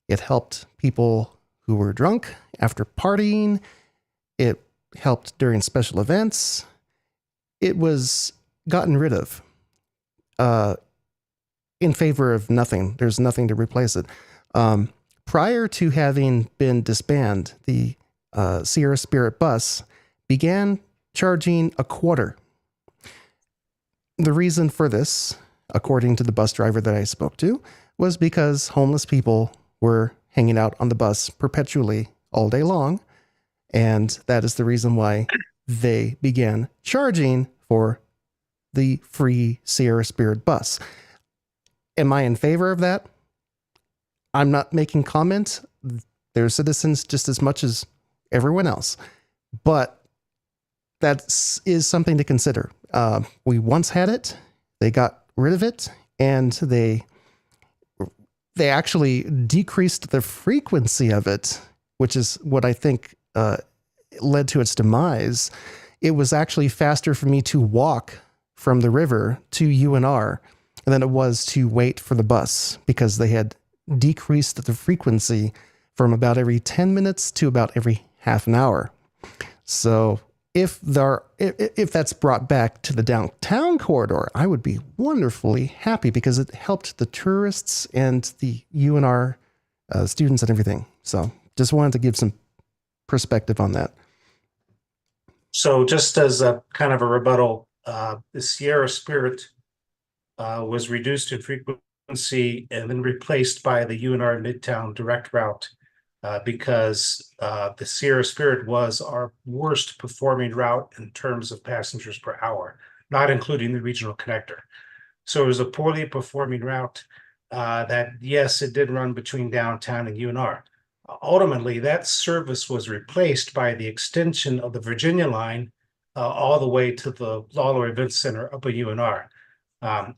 It helped people who were drunk after partying. It helped during special events. It was gotten rid of in favor of nothing. There's nothing to replace it. Prior to having been disbanded, the Sierra Spirit bus began charging $0.25. The reason for this, according to the bus driver that I spoke to, was because homeless people were hanging out on the bus perpetually all day long. And that is the reason why they began charging for the free Sierra Spirit bus. Am I in favor of that? I'm not making comment. They're citizens just as much as everyone else. But that is something to consider. We once had it. They got rid of it. And they actually decreased the frequency of it, which is what I think led to its demise. It was actually faster for me to walk from the river to UNR than it was to wait for the bus, because they had decreased the frequency from about every 10 minutes to about every half an hour. So if that's brought back to the downtown corridor, I would be wonderfully happy, because it helped the tourists and the UNR students and everything. So just wanted to give some perspective on that. So just as a kind of a rebuttal, the Sierra Spirit was reduced in frequency and then replaced by the UNR Midtown direct route because the Sierra Spirit was our worst performing route in terms of passengers per hour, not including the regional connector. So it was a poorly performing route that, yes, it did run between downtown and UNR. Ultimately, that service was replaced by the extension of the Virginia line all the way to the Lawler Event Center up at UNR.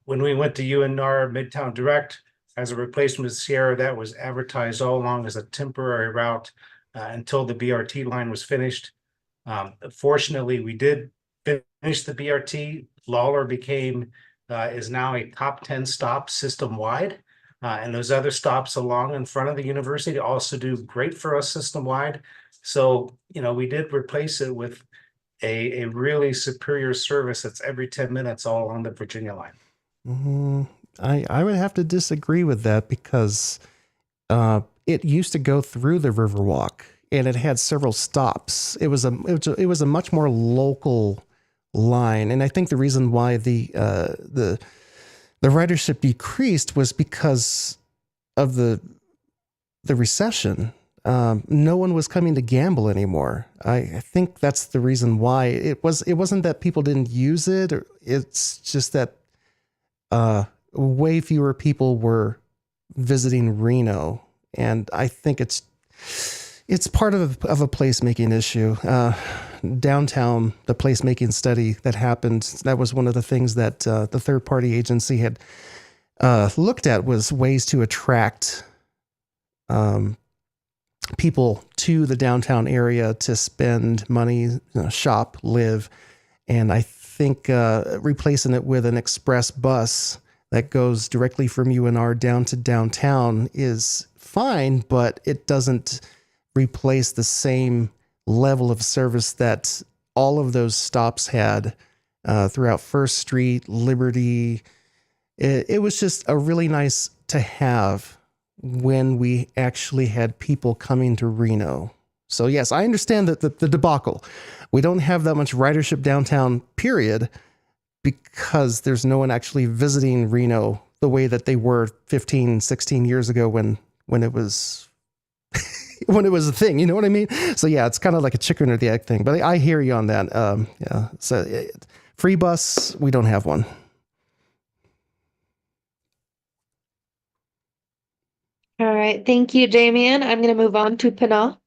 When we went to UNR Midtown Direct as a replacement of Sierra, that was advertised all along as a temporary route until the BRT line was finished. Fortunately, we did finish the BRT. Lawler is now a top 10 stop system-wide. And those other stops along in front of the university also do great for us system-wide. So, we did replace it with a really superior service that's every 10 minutes all along the Virginia line. I would have to disagree with that, because it used to go through the Riverwalk and it had several stops. It was a much more local line, and I think the reason why the ridership decreased was because of the recession. No one was coming to gamble anymore. I think that's the reason why. It wasn't that people didn't use it. It's just that way fewer people were visiting Reno, and I think it's part of a placemaking issue. Downtown, the placemaking study that happened, that was one of the things that the third-party agency had looked at, was ways to attract people to the downtown area to spend money, shop, live. And I think replacing it with an express bus that goes directly from UNR down to downtown is fine, but it doesn't replace the same level of service that all of those stops had throughout First Street, Liberty. It was just a really nice to have when we actually had people coming to Reno. So yes, I understand that the debacle. We don't have that much ridership downtown, period, because there's no one actually visiting Reno the way that they were 15, 16 years ago when it was when it was a thing, you know what I mean? So yeah, it's kind of like a chicken or the egg thing, but I hear you on that. Yeah. So free bus, we don't have one. All right, thank you, Damien. I'm going to move on to Pana.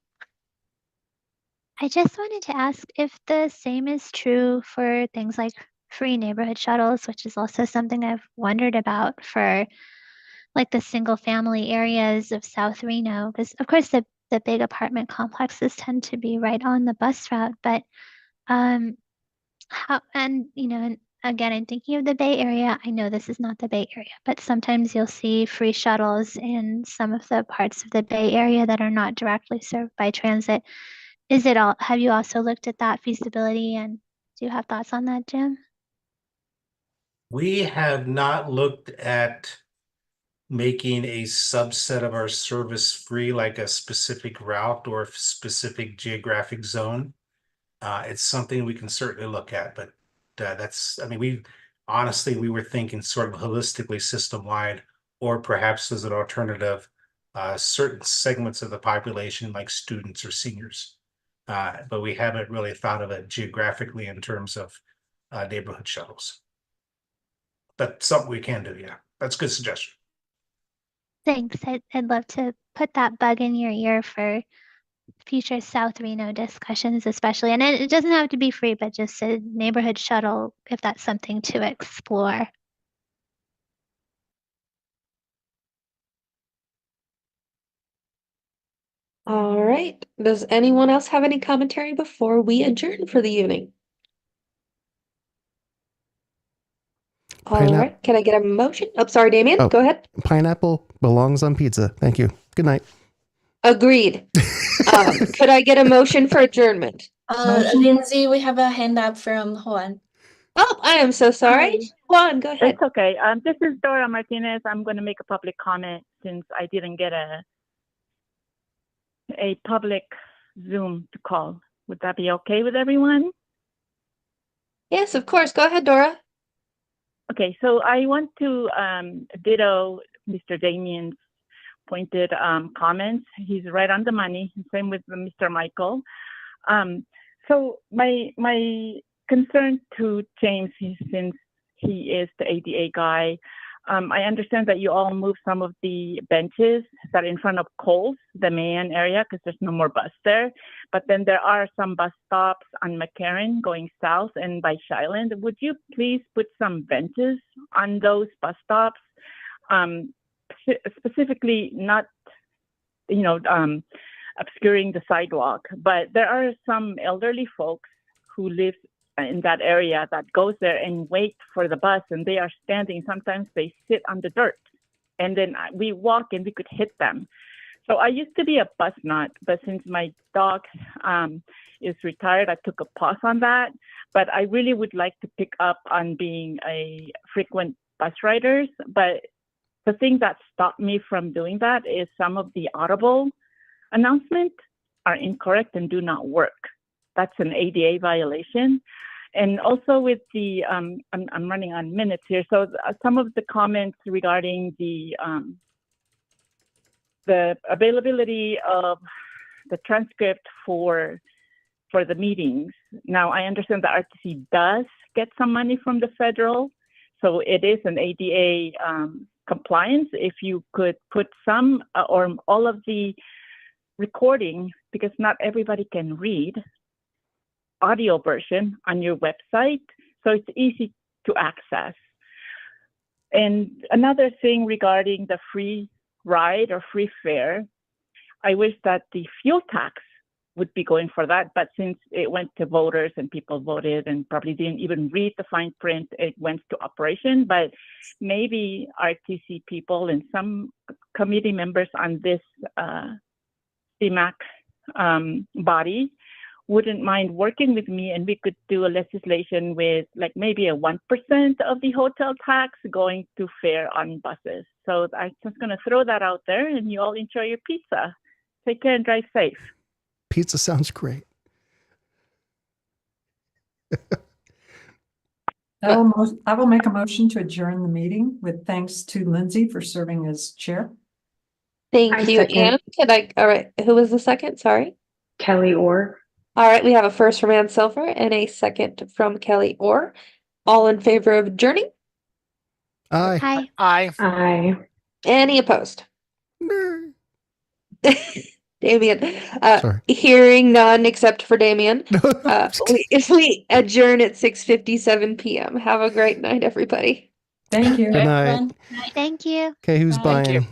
I just wanted to ask if the same is true for things like free neighborhood shuttles, which is also something I've wondered about for like the single family areas of South Reno, because of course the big apartment complexes tend to be right on the bus route, but how, and and again, I'm thinking of the Bay Area. I know this is not the Bay Area, but sometimes you'll see free shuttles in some of the parts of the Bay Area that are not directly served by transit. Have you also looked at that feasibility, and do you have thoughts on that, Jim? We have not looked at making a subset of our service free, like a specific route or specific geographic zone. It's something we can certainly look at, but I mean, we were thinking sort of holistically system-wide, or perhaps as an alternative, certain segments of the population like students or seniors. But we haven't really thought of it geographically in terms of neighborhood shuttles. That's something we can do, yeah. That's a good suggestion. Thanks. I'd love to put that bug in your ear for future South Reno discussions, especially. And it doesn't have to be free, but just a neighborhood shuttle if that's something to explore. All right. Does anyone else have any commentary before we adjourn for the evening? All right. Can I get a motion? Oh, sorry, Damien. Oh. Go ahead. Pineapple belongs on pizza. Thank you. Good night. Agreed. Could I get a motion for adjournment? Lindsay, we have a hand up from Juan. Oh, I am so sorry. Juan, go ahead. It's okay. This is Dora Martinez. I'm going to make a public comment since I didn't get a public Zoom to call. Would that be okay with everyone? Yes, of course. Go ahead, Dora. Okay, so I want to ditto Mr. Damien's pointed comments. He's right on the money. Same with Mr. Michael. So my concern to James, since he is the ADA guy, I understand that you all moved some of the benches that are in front of Kohl's, the Mayan area, because there's no more bus there. But then there are some bus stops on McCarran going south and by Shyland. Would you please put some benches on those bus stops? Specifically, not, obscuring the sidewalk, but there are some elderly folks who live in that area that goes there and wait for the bus, and they are standing. Sometimes they sit on the dirt, and then we walk and we could hit them. So I used to be a bus nut, but since my dog is retired, I took a pause on that. But I really would like to pick up on being a frequent bus riders. But the thing that stopped me from doing that is some of the audible announcements are incorrect and do not work. That's an ADA violation. And also with the, I'm running on minutes here. So some of the comments regarding the availability of the transcript for the meetings. Now I understand that RTC does get some money from the federal. So it is an ADA compliance. If you could put some or all of the recording, because not everybody can read, audio version on your website, so it's easy to access. And another thing regarding the free ride or free fare, I wish that the fuel tax would be going for that, but since it went to voters and people voted and probably didn't even read the fine print, it went to operation. But maybe RTC people and some committee members on this CMAC body wouldn't mind working with me, and we could do a legislation with like maybe a 1% of the hotel tax going to fare on buses. So I'm just going to throw that out there, and you all enjoy your pizza. Take care and drive safe. Pizza sounds great. I will make a motion to adjourn the meeting with thanks to Lindsay for serving as chair. Thank I you, second. Anne. All right, who was the second? Sorry. Kelly Orr. All right, we have a first from Ann Silver and a second from Kelly Orr. All in favor of adjourning? Aye. Hi. Aye. Aye. Any opposed? Damien, Sorry. hearing none except for Damien. We adjourn at 6:57 p.m. Have a great night, everybody. Thank you. Good night. Thank you. Okay, who's Bye. Thank you. buying?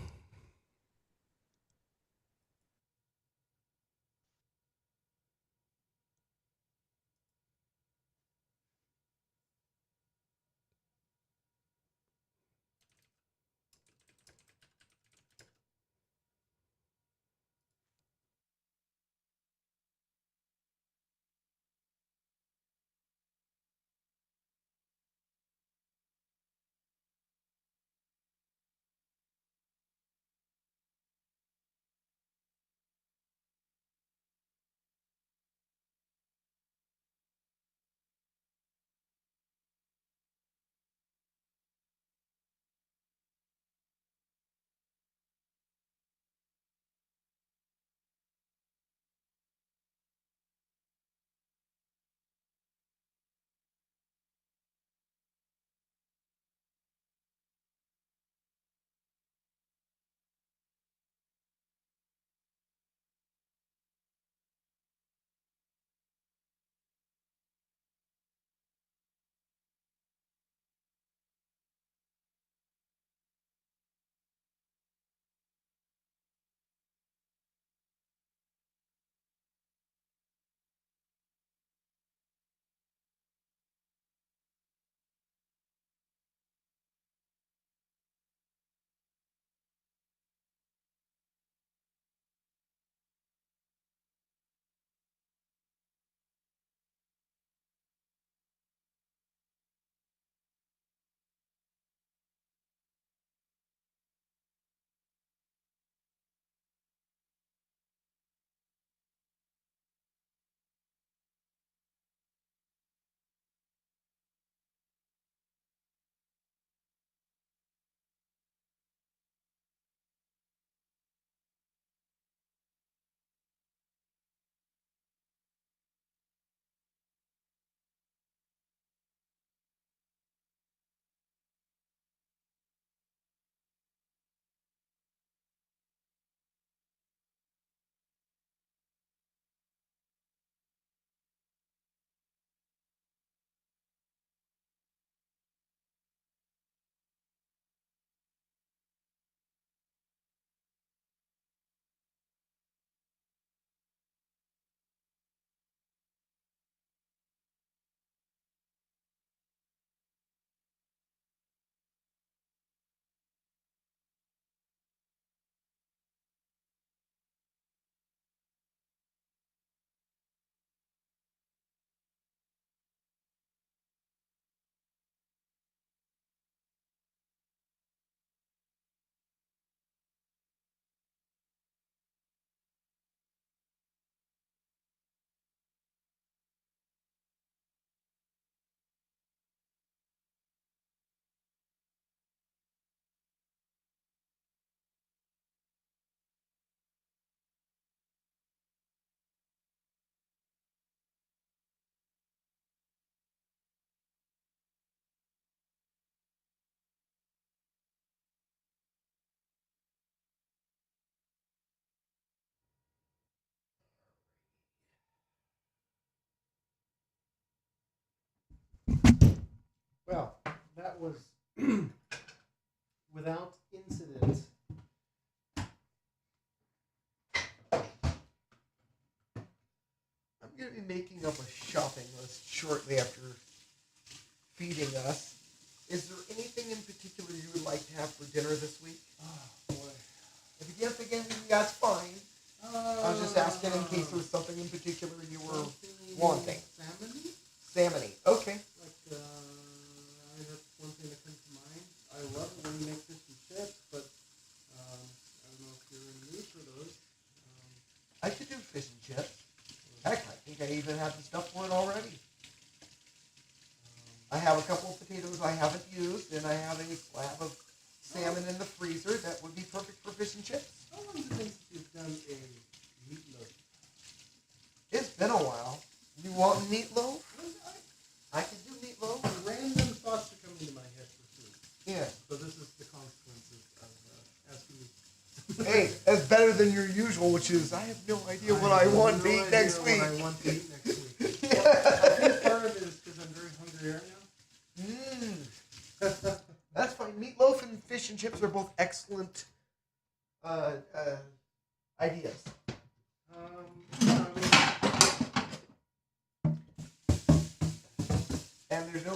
Well, that was without incident. I'm going to be making up a shopping list shortly after feeding us. Is there anything in particular you would like to have for dinner this week? Oh, boy. If you can't think of anything, that's fine. I was just asking in case there was something in particular you were wanting. Salmon-y? Okay. I have one thing that comes to mind. I love it when you make fish and chips, but I don't know if you're in the mood for those. I could do fish and chips. Heck, I think I even have the stuff for it already. I have a couple of potatoes I haven't used, and I have a slab of salmon in the freezer that would be perfect for fish and chips. How long has it been since you've done a meatloaf? It's been a while. You want meatloaf? I can do meatloaf. Random thoughts are coming to my head for food. Yeah. So this is the consequences of asking me. Hey, that's better than your usual, which is I have no idea what I want to eat next week. What I want to eat next week. I think part of it is because I'm very hungry right now. That's fine. Meatloaf and fish and chips are both excellent ideas. And there's no